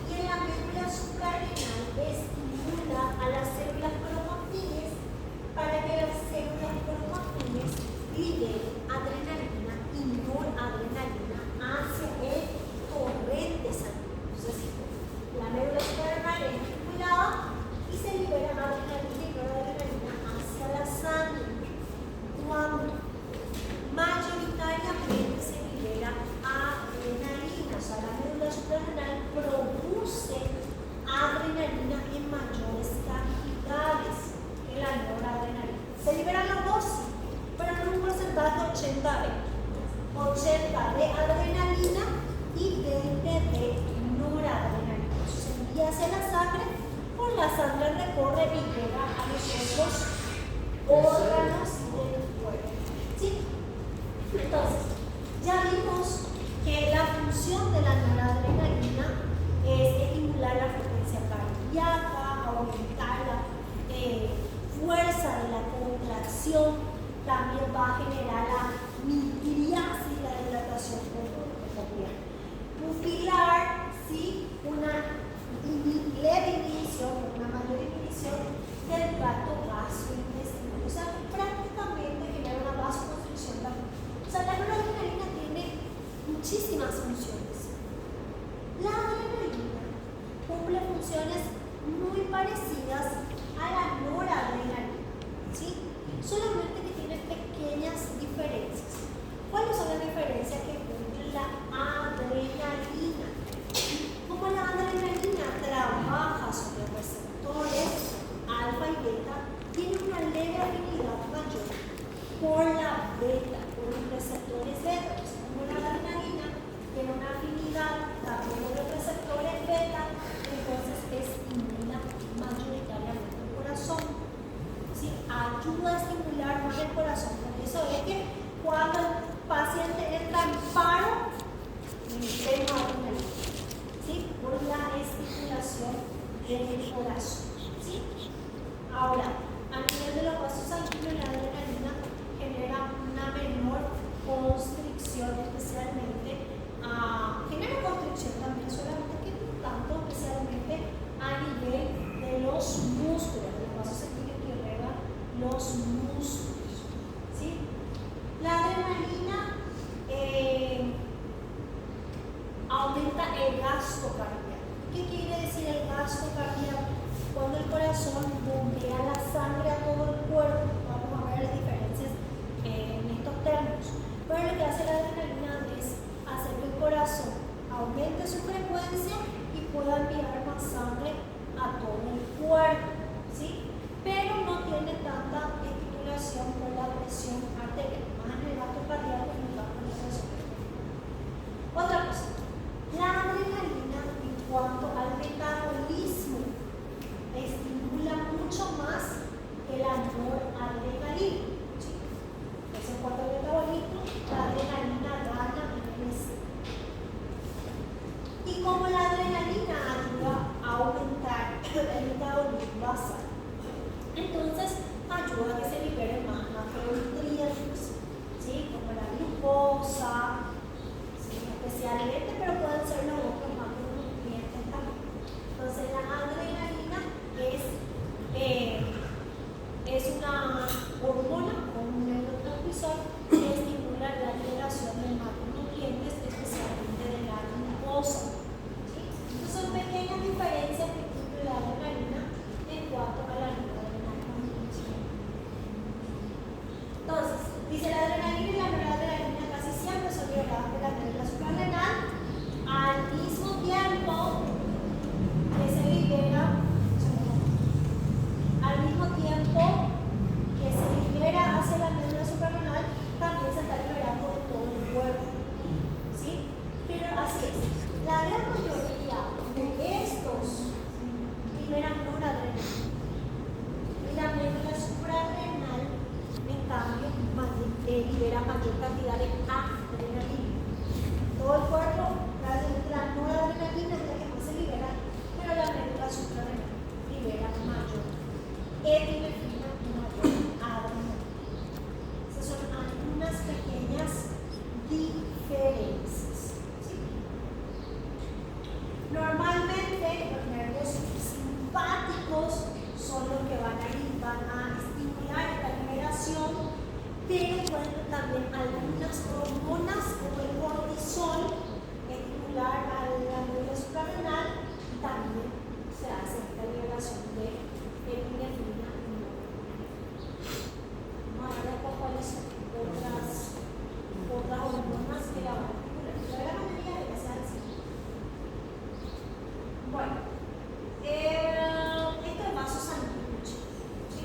Y en la médula suprarrenal estimula a las células cromafines para que las células cromafines liberen adrenalina y noradrenalina hacia el torrente sanguíneo. Entonces, la médula suprarrenal es estimulada y se libera adrenalina y noradrenalina hacia la sangre. Cuando mayoritariamente se libera adrenalina, o sea, la médula suprarrenal produce adrenalina en mayores cantidades que la noradrenalina. Se liberan los dos, pero en un porcentaje 80 de adrenalina y 20 de noradrenalina. Eso se envía hacia la sangre, por la sangre recorre y llega a los otros órganos del cuerpo. ¿Sí? Entonces, ya vimos que la función de la noradrenalina es estimular la frecuencia cardíaca, aumentar la fuerza de la contracción, también va a generar la midriasis, la dilatación pupilar, ¿sí? Una leve inhibición, una mayor inhibición del tracto gastrointestinal. O sea, prácticamente genera una vasoconstricción. O sea, la noradrenalina tiene muchísimas funciones. La adrenalina funciones muy parecidas a la noradrenalina, ¿sí? Solamente que tiene pequeñas diferencias. ¿Cuáles son las diferencias que cumple la adrenalina? Como la adrenalina trabaja sobre receptores alfa y beta, tiene una leve afinidad mayor por la beta, por los receptores beta. Como la adrenalina tiene una afinidad también por los receptores beta, entonces estimula mayoritariamente el corazón. ¿Sí? Ayuda a estimular más el corazón. Por eso es que cuando el paciente entra en paro, tenemos adrenalina, ¿sí? Por la estimulación del corazón, ¿sí? Ahora, a nivel de los vasos sanguíneos, la adrenalina genera una menor constricción, especialmente, genera constricción también, solamente que no tanto, especialmente a nivel de los músculos, de los vasos sanguíneos que irrigan los músculos, ¿sí? La adrenalina aumenta el gasto cardíaco. ¿Qué quiere decir el gasto cardíaco? Cuando el corazón bombea la sangre a todo el cuerpo. Vamos a ver las diferencias en estos términos. Pero lo que hace la adrenalina es hacer que el corazón aumente su frecuencia y pueda enviar más sangre a todo el cuerpo, ¿sí? Pero no tiene tanta estimulación por la presión arterial, más en el gasto cardíaco y en el gasto de la presión. Otra cosa, la adrenalina en cuanto al metabolismo estimula mucho más que la noradrenalina, ¿sí? Entonces, en cuanto al metabolismo, la adrenalina gana en ese. Y como la adrenalina ayuda a aumentar el metabolismo basal, entonces ayuda a que se liberen más macronutrientes, ¿sí? Como la glucosa, ¿sí? Especialmente, pero pueden ser los otros macronutrientes también. Entonces la adrenalina es una hormona o un neurotransmisor que estimula la liberación de macronutrientes, especialmente de la glucosa, ¿sí? Entonces son pequeñas diferencias que cumple la adrenalina en cuanto a la noradrenalina. Entonces, dice la adrenalina y la noradrenalina casi siempre son liberadas por la glándula suprarrenal al mismo tiempo que se libera hacia la glándula suprarrenal, también se está liberando de todo el cuerpo, ¿sí? Pero así es, la gran mayoría de estos liberan noradrenalina y la glándula suprarrenal, en cambio, libera mayor cantidad de adrenalina. Todo el cuerpo, la noradrenalina es la que más se libera, pero la glándula suprarrenal libera mayor epinefrina y mayor adrenalina. Esas son algunas pequeñas diferencias, ¿sí? Normalmente los nervios simpáticos son los que van a estimular esta liberación, pero pueden también algunas hormonas como el cortisol estimular a la glándula suprarrenal y también se hace esta liberación de epinefrina. Vamos a ver cuáles son otras hormonas que la van a estimular. La gran mayoría de que sean así. Bueno, esto es vaso sanguíneo, ¿sí?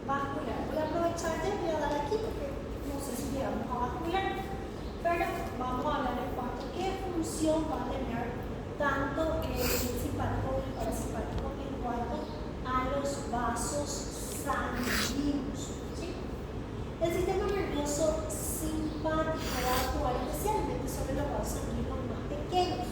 Vascular. Voy a aprovechar de voy a dar aquí porque no sé si llegamos a vascular, pero vamos a hablar en cuanto a qué función va a tener tanto el simpático como el parasimpático en cuanto a los vasos sanguíneos, ¿sí? El sistema nervioso simpático va a actuar especialmente sobre los vasos sanguíneos más pequeños,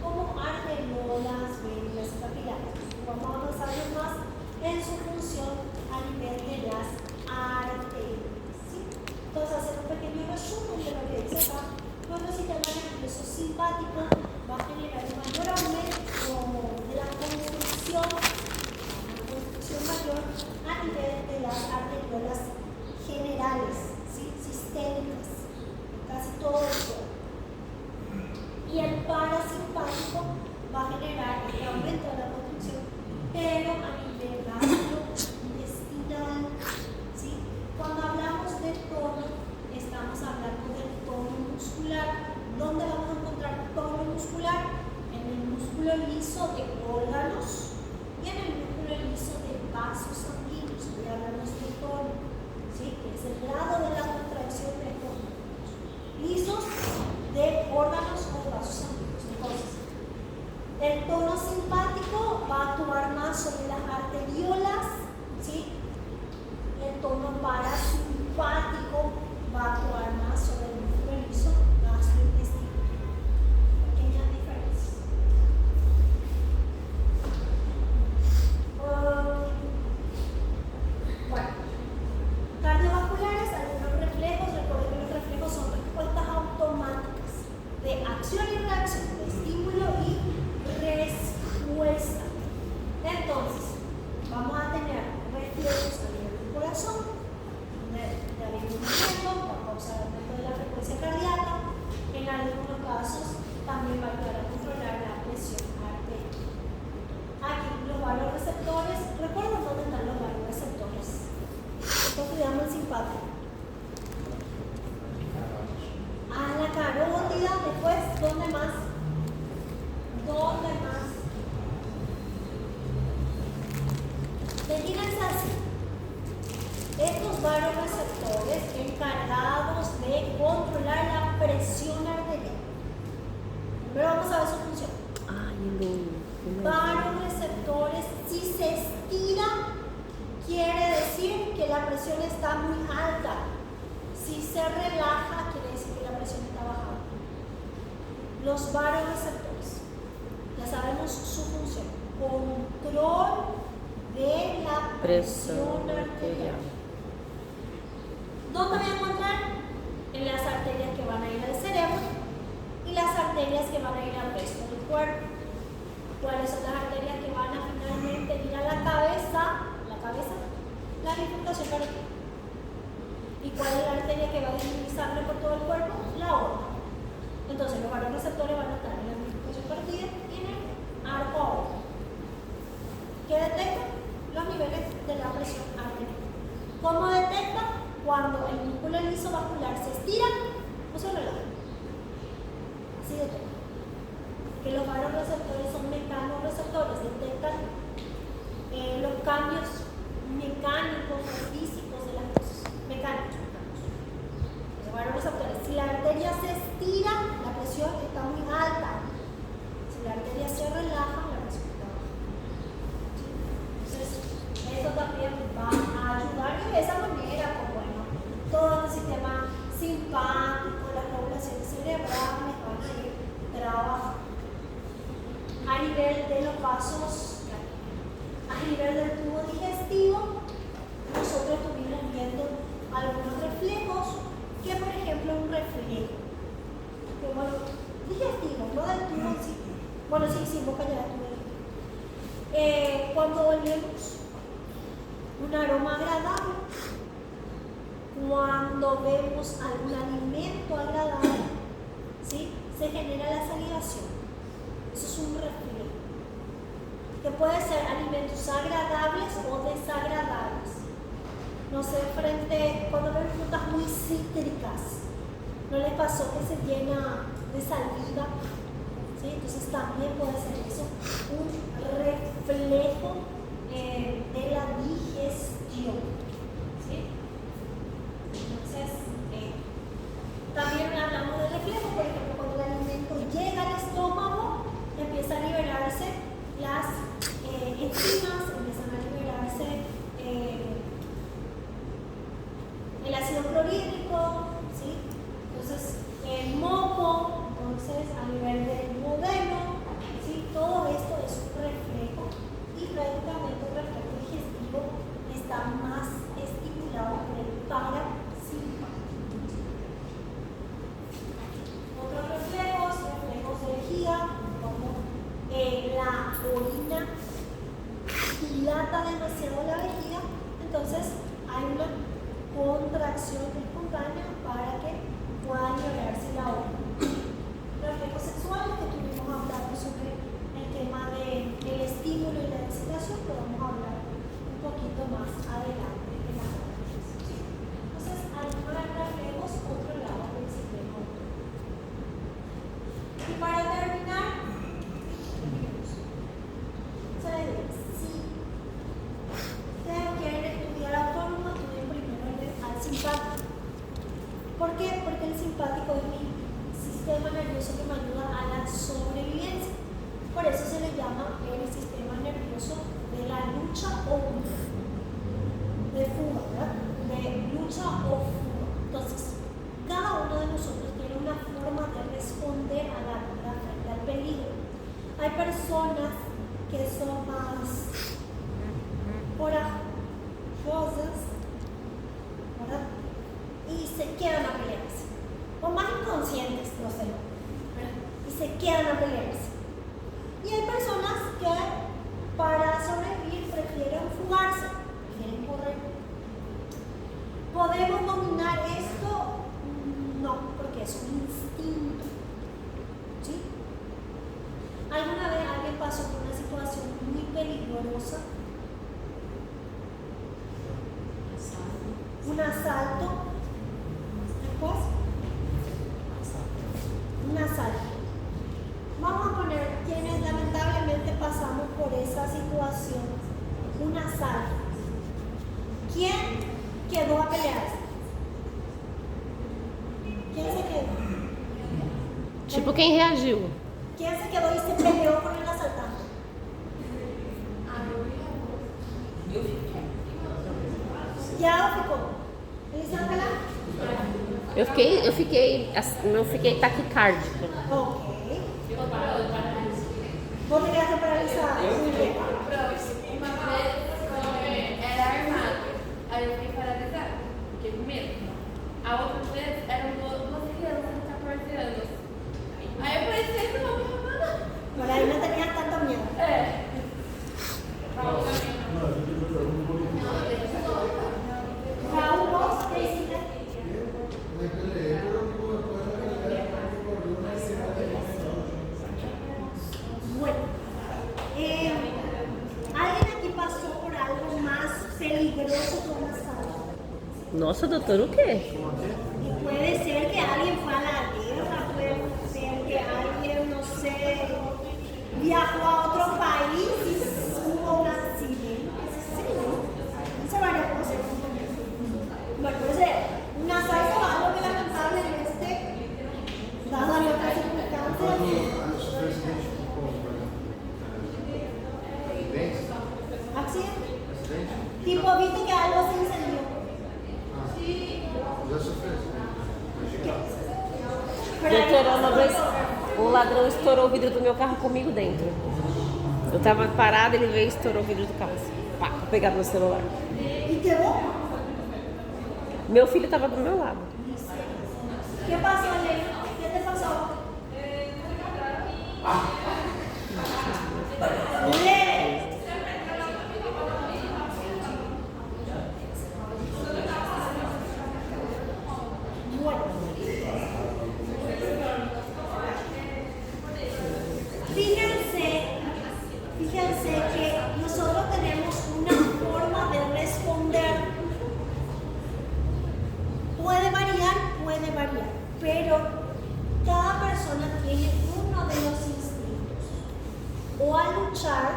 como arteriolas, venas y capilares. Vamos a avanzar más en su función a nivel de las arterias, ¿sí? Entonces, hacer un pequeño resumen de lo que dice acá. Nuestro sistema nervioso simpático va a generar un mayor aumento de la construcción mayor a nivel de las arteriolas generales, ¿sí? Sistémicas, casi todo el cuerpo. Y el parasimpático va a generar el aumento de la construcción músculo liso de órganos y en el músculo liso de vasos sanguíneos. Voy a hablarnos de tono, ¿sí? Que es el grado de la contracción de estos músculos lisos de órganos o vasos sanguíneos. Entonces, el tono simpático va a actuar más sobre las arteriolas, ¿sí? El tono parasimpático va a actuar más sobre el músculo liso gastrointestinal. Pequeñas diferencias. Bueno, cardiovasculares, algunos reflejos. Recuerden que los reflejos son respuestas automáticas de acción y reacción, de estímulo y respuesta. Entonces, vamos a tener reflejos a nivel del corazón, donde daremos un movimiento por causa del aumento de la frecuencia cardíaca. En algunos casos también va a ayudar a controlar la presión arterial. Aquí los vasoreceptores, ¿recuerdan dónde están los vasoreceptores? Esto se llama el simpático. A la carótida, después, ¿dónde más? ¿Dónde más? Fíjense así. Estos vasoreceptores encargados de controlar la presión arterial. Pero vamos a ver su función. Vasoreceptores, si se estira, quiere decir que la presión está muy alta. Si se relaja, quiere decir que la presión está baja. Los vasoreceptores, ya sabemos su función. Control de la presión arterial. ¿Dónde voy a encontrar? En las arterias que van a ir al cerebro y las arterias que van a ir al resto del cuerpo. ¿Cuáles son las arterias que van a finalmente ir a la cabeza? La bifurcación carotida. ¿Y cuál es la arteria que va a dirigir sangre por todo el cuerpo? La aorta. Entonces los vasoreceptores van a estar en la bifurcación carotida y en el arco aórtico. ¿Qué detecta? Los niveles de la presión arterial. ¿Cómo detecta? Cuando el músculo liso vascular se estira o se relaja. Así detecta. Que los vasoreceptores son mecanorreceptores, detectan los cambios mecánicos o físicos de las cosas. Mecánicos. Los vasoreceptores. Si la arteria se estira, la presión está muy alta. Si la arteria se relaja, la presión está baja. Entonces, eso también va a ayudar y de esa manera, pues bueno, todo el sistema simpático, las regulaciones cerebrales van a ir trabajando. A nivel de los vasos, a nivel del tubo digestivo, nosotros estuvimos viendo algunos reflejos, que por ejemplo un reflejo, que bueno, digestivo, no del tubo en sí. Bueno, sí, boca ya del tubo digestivo. Cuando olemos un aroma agradable, cuando vemos algún alimento agradable, ¿sí? Se genera la salivación. Eso es un reflejo. Que puede ser alimentos agradables o desagradables. No sé, cuando ven frutas muy cítricas, ¿no les pasó que se llena de saliva? ¿Sí? Entonces también puede ser eso, un reflejo de la digestión. ¿Sí? Entonces, también hablamos de reflejo, por ejemplo, cuando el alimento llega al estómago, empieza a liberarse las enzimas, empiezan a liberarse el ácido clorhídrico, ¿sí? Entonces, el moco, entonces a nivel del duodeno, ¿sí? Todo esto es un reflejo y prácticamente el reflejo digestivo está más estimulado por el parasimpático. Otros reflejos de vejiga, como la orina dilata demasiado la vejiga, entonces hay una contracción espontánea para que pueda liberarse la orina. Reflejos sexuales, que estuvimos hablando sobre el tema del estímulo y la excitación, pero vamos a hablar un poquito más adelante en la clase. Entonces, algunos reflejos controlados del sistema autónomo. Y para terminar, por eso se le llama el sistema nervioso de la lucha o de fuga, ¿verdad? De lucha o fuga. Entonces, cada uno de nosotros tiene una forma de responder a la vida frente al peligro. Hay personas que son más corajosas, ¿verdad? Y se quedan a pelearse. O más inconscientes, no sé, ¿verdad? Y se quedan a pelearse. Y hay personas que para sobrevivir prefieren fugarse, prefieren correr. ¿Podemos dominar esto? No, porque es un instinto. ¿Sí? ¿Alguna vez alguien pasó por una situación muy peligrosa? Un asalto. Después, un asalto. Vamos a poner quienes lamentablemente pasamos por esa situación. Un asalto. ¿Quién quedó a pelearse? ¿Quién se quedó? Tipo, quem reagiu? ¿Quién se quedó y se peleó con el asaltante? Ya ficou. Elisângela? Eu fiquei taquicárdica. Ok. Vos te quedaste paralisada. Muy bien. Uma vez era armado, aí eu fiquei paralisada, fiquei com medo. A outra vez eram duas crianças de 14 anos. Aí eu pensei que não me roubar. Por ahí no tenías tanto miedo. É. Raúl, vos, ¿qué hiciste? Bueno, ¿alguien aquí pasó por algo más peligroso que un asalto? Nossa, doutor, o quê? Puede ser que alguien fue a la guerra, puede ser que alguien, no sé, viajó a otro país y hubo un accidente. Sí, ¿no? Son varias cosas. Bueno, puede ser un asalto o algo que lamentablemente, dado nuestras circunstancias, accidente. Tipo, viste que algo se incendió. Já sofreu Doutora, uma vez um ladrão estourou o vidro do meu carro comigo dentro. Eu tava parada, ele veio e estourou o vidro do carro. Assim, pá, pra pegar meu celular. ¿Y quedó? Meu filho tava do meu lado. ¿Qué pasó, Ley? ¿Qué te pasó? Ley. Bueno. Fíjense que nosotros tenemos una forma de responder. Puede variar, pero cada persona tiene uno de los instintos, o a luchar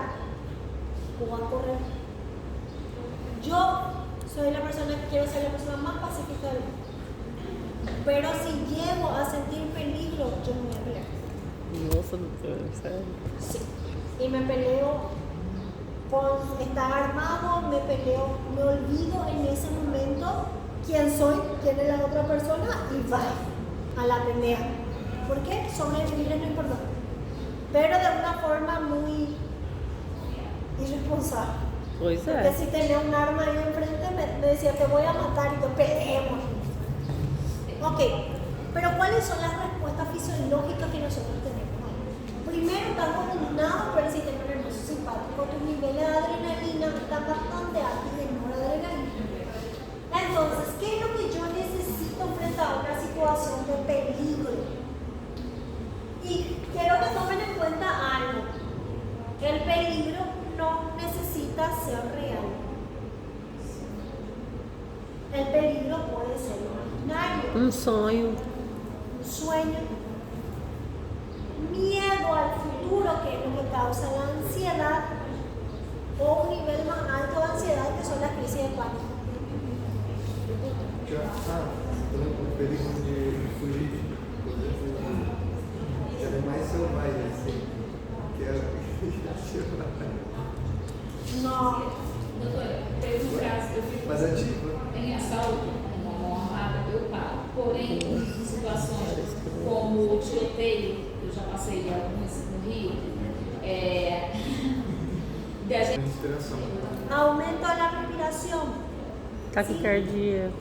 o a correr. Yo soy la persona que quiero ser la persona más pacífica del mundo, pero si llego a sentir peligro, yo me voy a pelear. Nossa, doutora, sério. Sí. Y me peleo con estar armado, me olvido en ese momento quién soy, quién es la otra persona y va a la pelea. ¿Por qué? Sobrevivir es lo importante. Pero de una forma muy irresponsable. Pois Porque é. si tenía un arma ahí enfrente me decía te voy a matar y te peleemos. Ok, pero ¿cuáles son las respuestas fisiológicas que nosotros tenemos? Primero, estás coordinado por el sistema nervioso simpático. Tus niveles de adrenalina están bastante altos y de noradrenalina. Entonces, ¿qué es lo que yo necesito frente a una situación de peligro? Y quiero que tomen en cuenta algo. El peligro no necesita ser real. El peligro puede ser imaginario. Sonho. Sueño. Miedo al futuro, que es lo que causa la ansiedad, o un nivel más alto de ansiedad, que son las crisis de pánico. Por exemplo, o perigo de fugir de animais selvagens, assim, que é No. Doutora, teve um caso que eu fico Mas é tipo. em assalto, uma mão armada, eu paro. Porém, em situações como o tiroteio, eu já passei algumas no Rio, da gente. Inspiração. Aumento de la respiración. Taquicardia.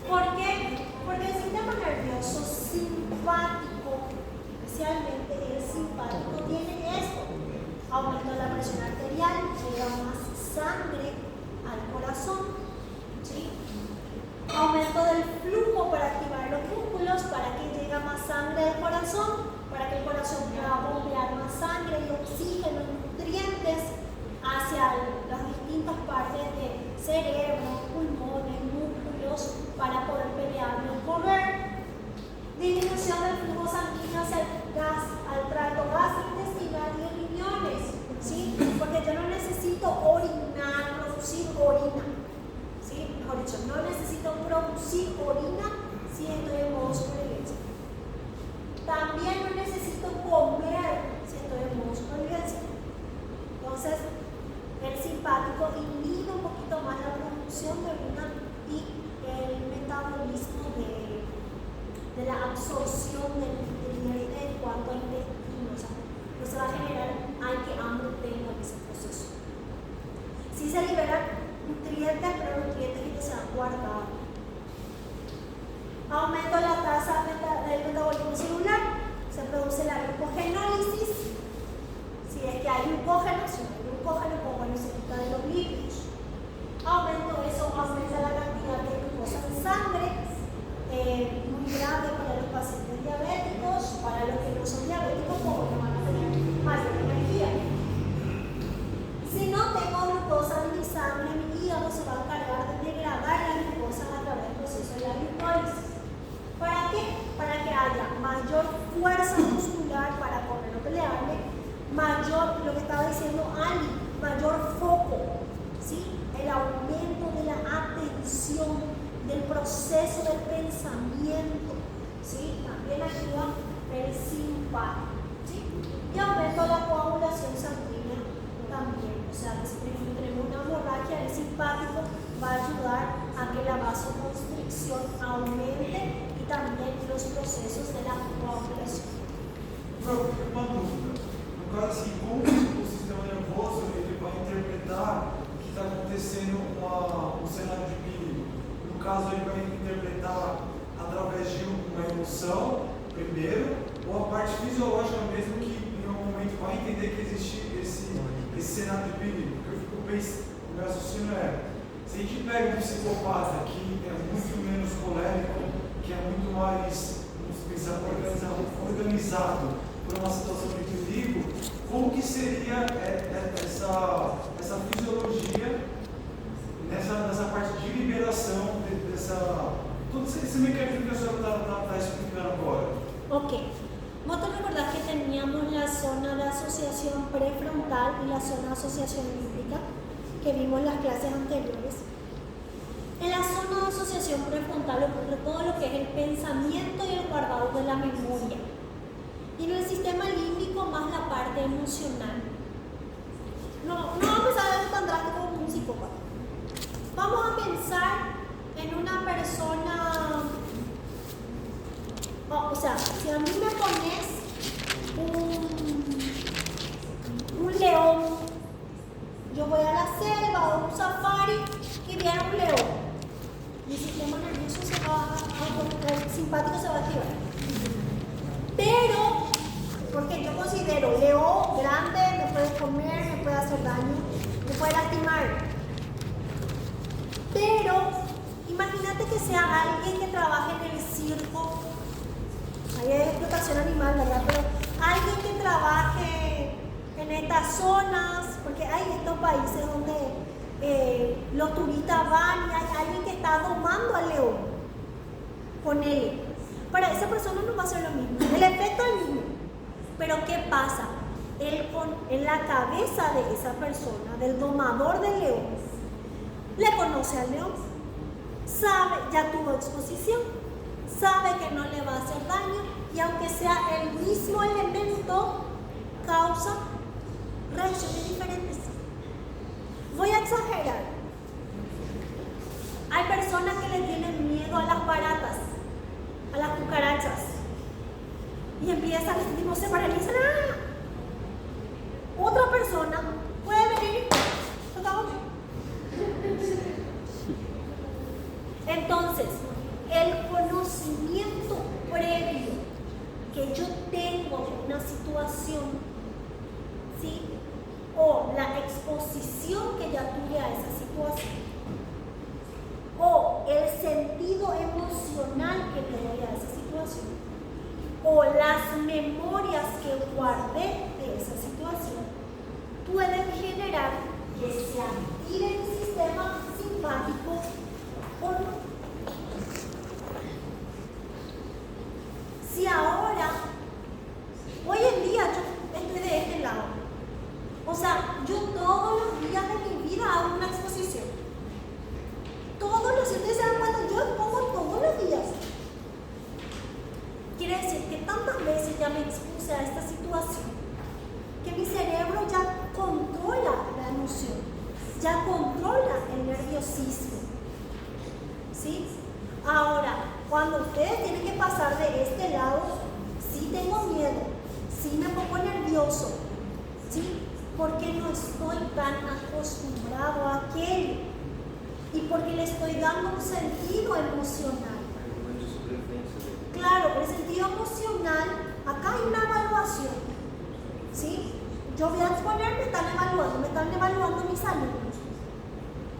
¿Por qué? Porque el sistema nervioso simpático, especialmente el simpático, tiene esto. Aumento de la presión arterial, llega más sangre al corazón. ¿Sí? Aumento del flujo para activar los músculos, para que llegue más sangre al corazón, para que el corazón pueda bombear más sangre y oxígeno y nutrientes hacia las distintas partes del cerebro, pulmones, músculos, para poder pelear y correr. Disminución del flujo sanguíneo hacia el tracto gastrointestinal y riñones, ¿sí? Porque yo no necesito orinar, producir orina, ¿sí? Mejor dicho, no necesito producir orina si estoy en modo supervivencia. También no necesito comer si estoy en modo supervivencia. Entonces, el simpático inhibe un poquito más la producción de orina y el metabolismo de la absorción del nutriente en cuanto al intestino. O sea, no se va a generar hay que hambre tengo en ese proceso. Sí se liberan nutrientes, pero nutrientes que se han guardado. Aumento la tasa del metabolismo celular, se produce la glucogenólisis. Si es que hay glucógeno, si no hay glucógeno, pues bueno, se quita de los lípidos. Eso aumenta la cantidad de glucosa en sangre, muy grave para los pacientes diabéticos, para los que no son diabéticos, pues bueno, van a tener mayor energía. Si no tengo glucosa en mi sangre, mi hígado se va a encargar de degradar la glucosa a través del proceso de la glucólisis. ¿Para qué? Para que haya mayor fuerza muscular para correr o pelearme, mayor, lo que estaba diciendo Ali, mayor foco, ¿sí? El aumento de la atención, del proceso del pensamiento, ¿sí? También ayuda el simpático, ¿sí? Y aumento la coagulación sanguínea también, o sea, que si tenemos una hemorragia, el simpático va a ayudar a que la vasoconstricción aumente y también los procesos de la coagulación. Uma dúvida. No caso, assim, como o sistema nervoso ele vai interpretar o que está acontecendo um cenário de perigo? No caso, ele vai interpretar através de uma emoção, primeiro, ou a parte fisiológica mesmo, que em algum momento vai entender que existe esse cenário de perigo. Porque eu fico pensando, o meu raciocínio se a gente pega um psicopata que é muito menos colérico, que é muito mais, vamos pensar, organizado por uma situação de perigo, como que seria essa fisiologia nessa parte de liberação todo esse mecanismo que a senhora está explicando agora? Ok. ¿Vos te recordás que teníamos la zona de asociación prefrontal y la zona de asociación límbica que vimos en las clases anteriores? En la zona de asociación prefrontal ocurre todo lo que es el pensamiento y el guardado de la memoria. Y en el sistema límbico más la parte emocional. No vamos a ver tan drástico como un psicópata. Vamos a pensar en una persona, o sea, si a mí me pones un león, yo voy a la selva o un safari y viene un león. Mi sistema nervioso el simpático se va a activar. Pero, porque yo considero león grande, me puede comer, me puede hacer daño, me puede lastimar. Pero, imagínate que sea alguien que trabaje en el circo, ahí hay explotación animal, ¿verdad? Pero alguien que trabaje en estas zonas, porque hay estos países donde los turistas van y hay alguien que está domando al león, ponele. Para esa persona no va a ser lo mismo, el efecto es el mismo. Pero ¿qué pasa? En la cabeza de esa persona, del domador del león, le conoce al león, sabe, ya tuvo exposición, sabe que no le va a hacer daño y aunque sea el mismo elemento, causa emociones diferentes. Voy a exagerar. Hay personas que le tienen miedo a las baratas, a las cucarachas. Y empiezan, tipo, se paralizan. ¡Ah! Otra persona puede venir. Entonces, el conocimiento previo que yo tengo de una situación, ¿sí? O la exposición que ya tuve a esa situación, o el sentido emocional que le doy a esa situación, o las memorias que guardé de esa situación, pueden generar que se active el sistema simpático o no. Si ahora, hoy en día yo estoy de este lado, o sea, yo todos los días de mi vida hago una exposición. Todos los días, ustedes se dan cuenta, yo expongo todos los días. Quiere decir que tantas veces ya me expuse a esta situación que mi cerebro ya controla la emoción, ya controla el nerviosismo. ¿Sí? Ahora, cuando ustedes tienen que pasar de este lado, sí tengo miedo, sí me pongo nervioso, ¿sí? Porque no estoy tan acostumbrado a aquello y porque le estoy dando un sentido emocional. Claro, el sentido emocional, acá hay una evaluación, ¿sí? Yo voy a exponer, me están evaluando mis alumnos,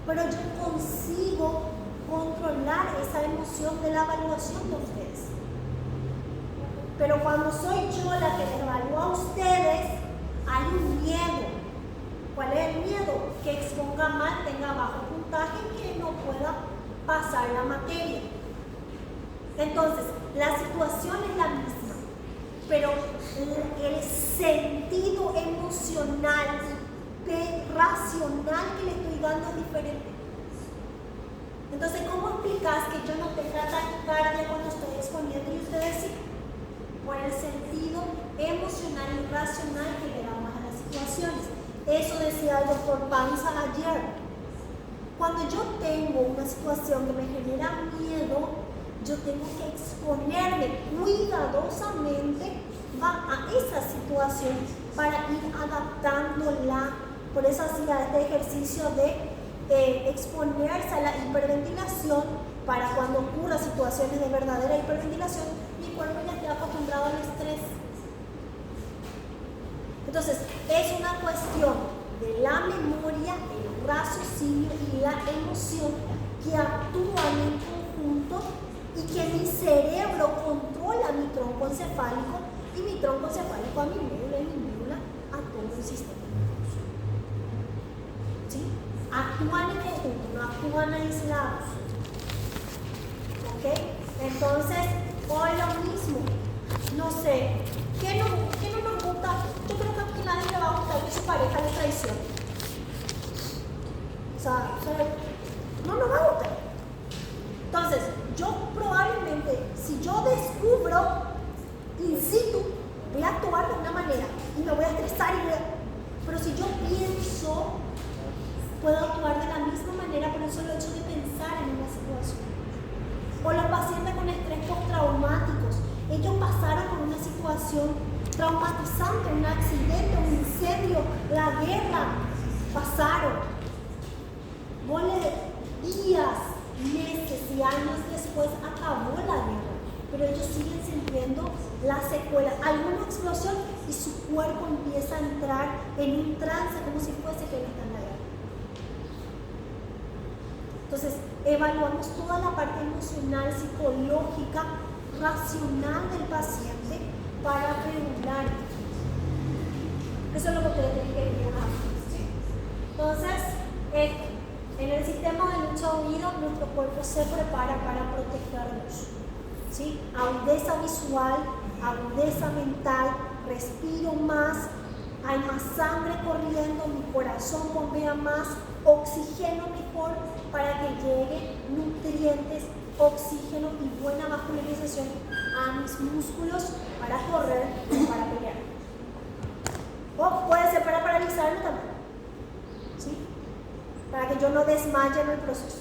pero yo consigo controlar esa emoción de la evaluación de ustedes. Pero cuando soy yo la que les evalúa a ustedes, hay un miedo. ¿Cuál es el miedo? Que exponga mal, tenga bajo puntaje y que no pueda pasar la materia. Entonces, la situación es la misma, pero el sentido emocional, racional que le estoy dando es diferente. Entonces, ¿cómo explicas que yo no tenga taquicardia cuando estoy exponiendo y ustedes sí? Por el sentido emocional y racional que le damos a las situaciones. Eso decía el doctor Panza ayer. Cuando yo tengo una situación que me genera miedo, yo tengo que exponerme cuidadosamente a esa situación para ir adaptándola. Por eso hacía este ejercicio de exponerse a la hiperventilación para cuando ocurra situaciones de verdadera hiperventilación, mi cuerpo ya esté acostumbrado al estrés. Entonces, es una cuestión de la memoria, el raciocinio y la emoción que actúan en conjunto y que mi cerebro controla mi tronco encefálico y mi tronco encefálico a mi médula y mi médula a todo el sistema nervioso. ¿Sí? Actúan en conjunto, no actúan aislados. ¿Ok? Entonces, hoy lo mismo. No sé, ¿qué no nos gusta? Yo creo que a nadie le va a gustar que su pareja le traicione. O sea, no nos va a gustar. Entonces, yo probablemente, si yo descubro in situ, voy a actuar de una manera y me voy a estresar pero si yo pienso, puedo actuar de la misma manera por el solo hecho de pensar en una situación. O los pacientes con estrés postraumáticos, ellos pasaron por una situación traumatizante, un accidente, un incendio, la guerra, pasaron. Días, meses y años después acabó la guerra, pero ellos siguen sintiendo las secuelas, alguna explosión y su cuerpo empieza a entrar en un trance como si fuese que no está en la guerra. Entonces, evaluamos toda la parte emocional, psicológica, racional del paciente para regular. Eso es lo que ustedes tienen que ver. Entonces, en el sistema de lucha oído, nuestro cuerpo se prepara para protegernos. ¿Sí? Agudeza visual, agudeza mental, respiro más, hay más sangre corriendo, mi corazón bombea más, oxígeno mejor para que lleguen nutrientes, oxígeno y buena vascularización a mis músculos para correr y para pelear. O puede ser para paralizar. avisarme también. ¿Sí? Para que yo no desmaye en el proceso.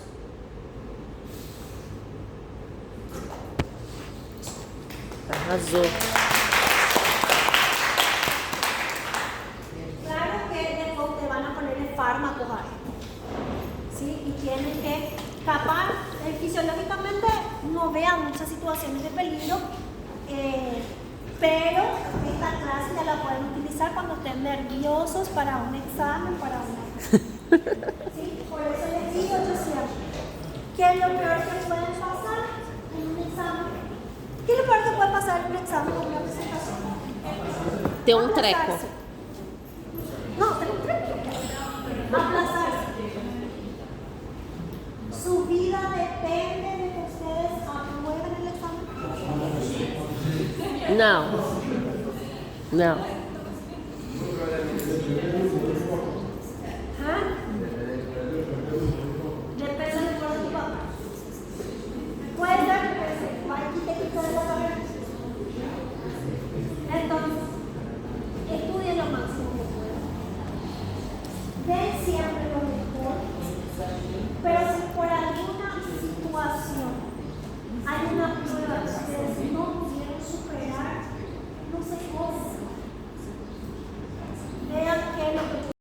Arrasou. Claro que después te van a ponerle fármacos a esto, ¿sí? Y tienen que capaz, fisiológicamente no vean muchas situaciones de peligro, pero esta clase ya la pueden utilizar cuando estén nerviosos para un examen, para una... ¿Sí? Por eso les digo yo siempre, ¿qué es lo peor que puede pasar en un examen? ¿Qué es lo peor que puede pasar en un examen o una presentación? Ter um treco. Aplazarse. No, tener un treco. Aplazarse. Su vida depende de que ustedes aprueben el examen. Não. Não.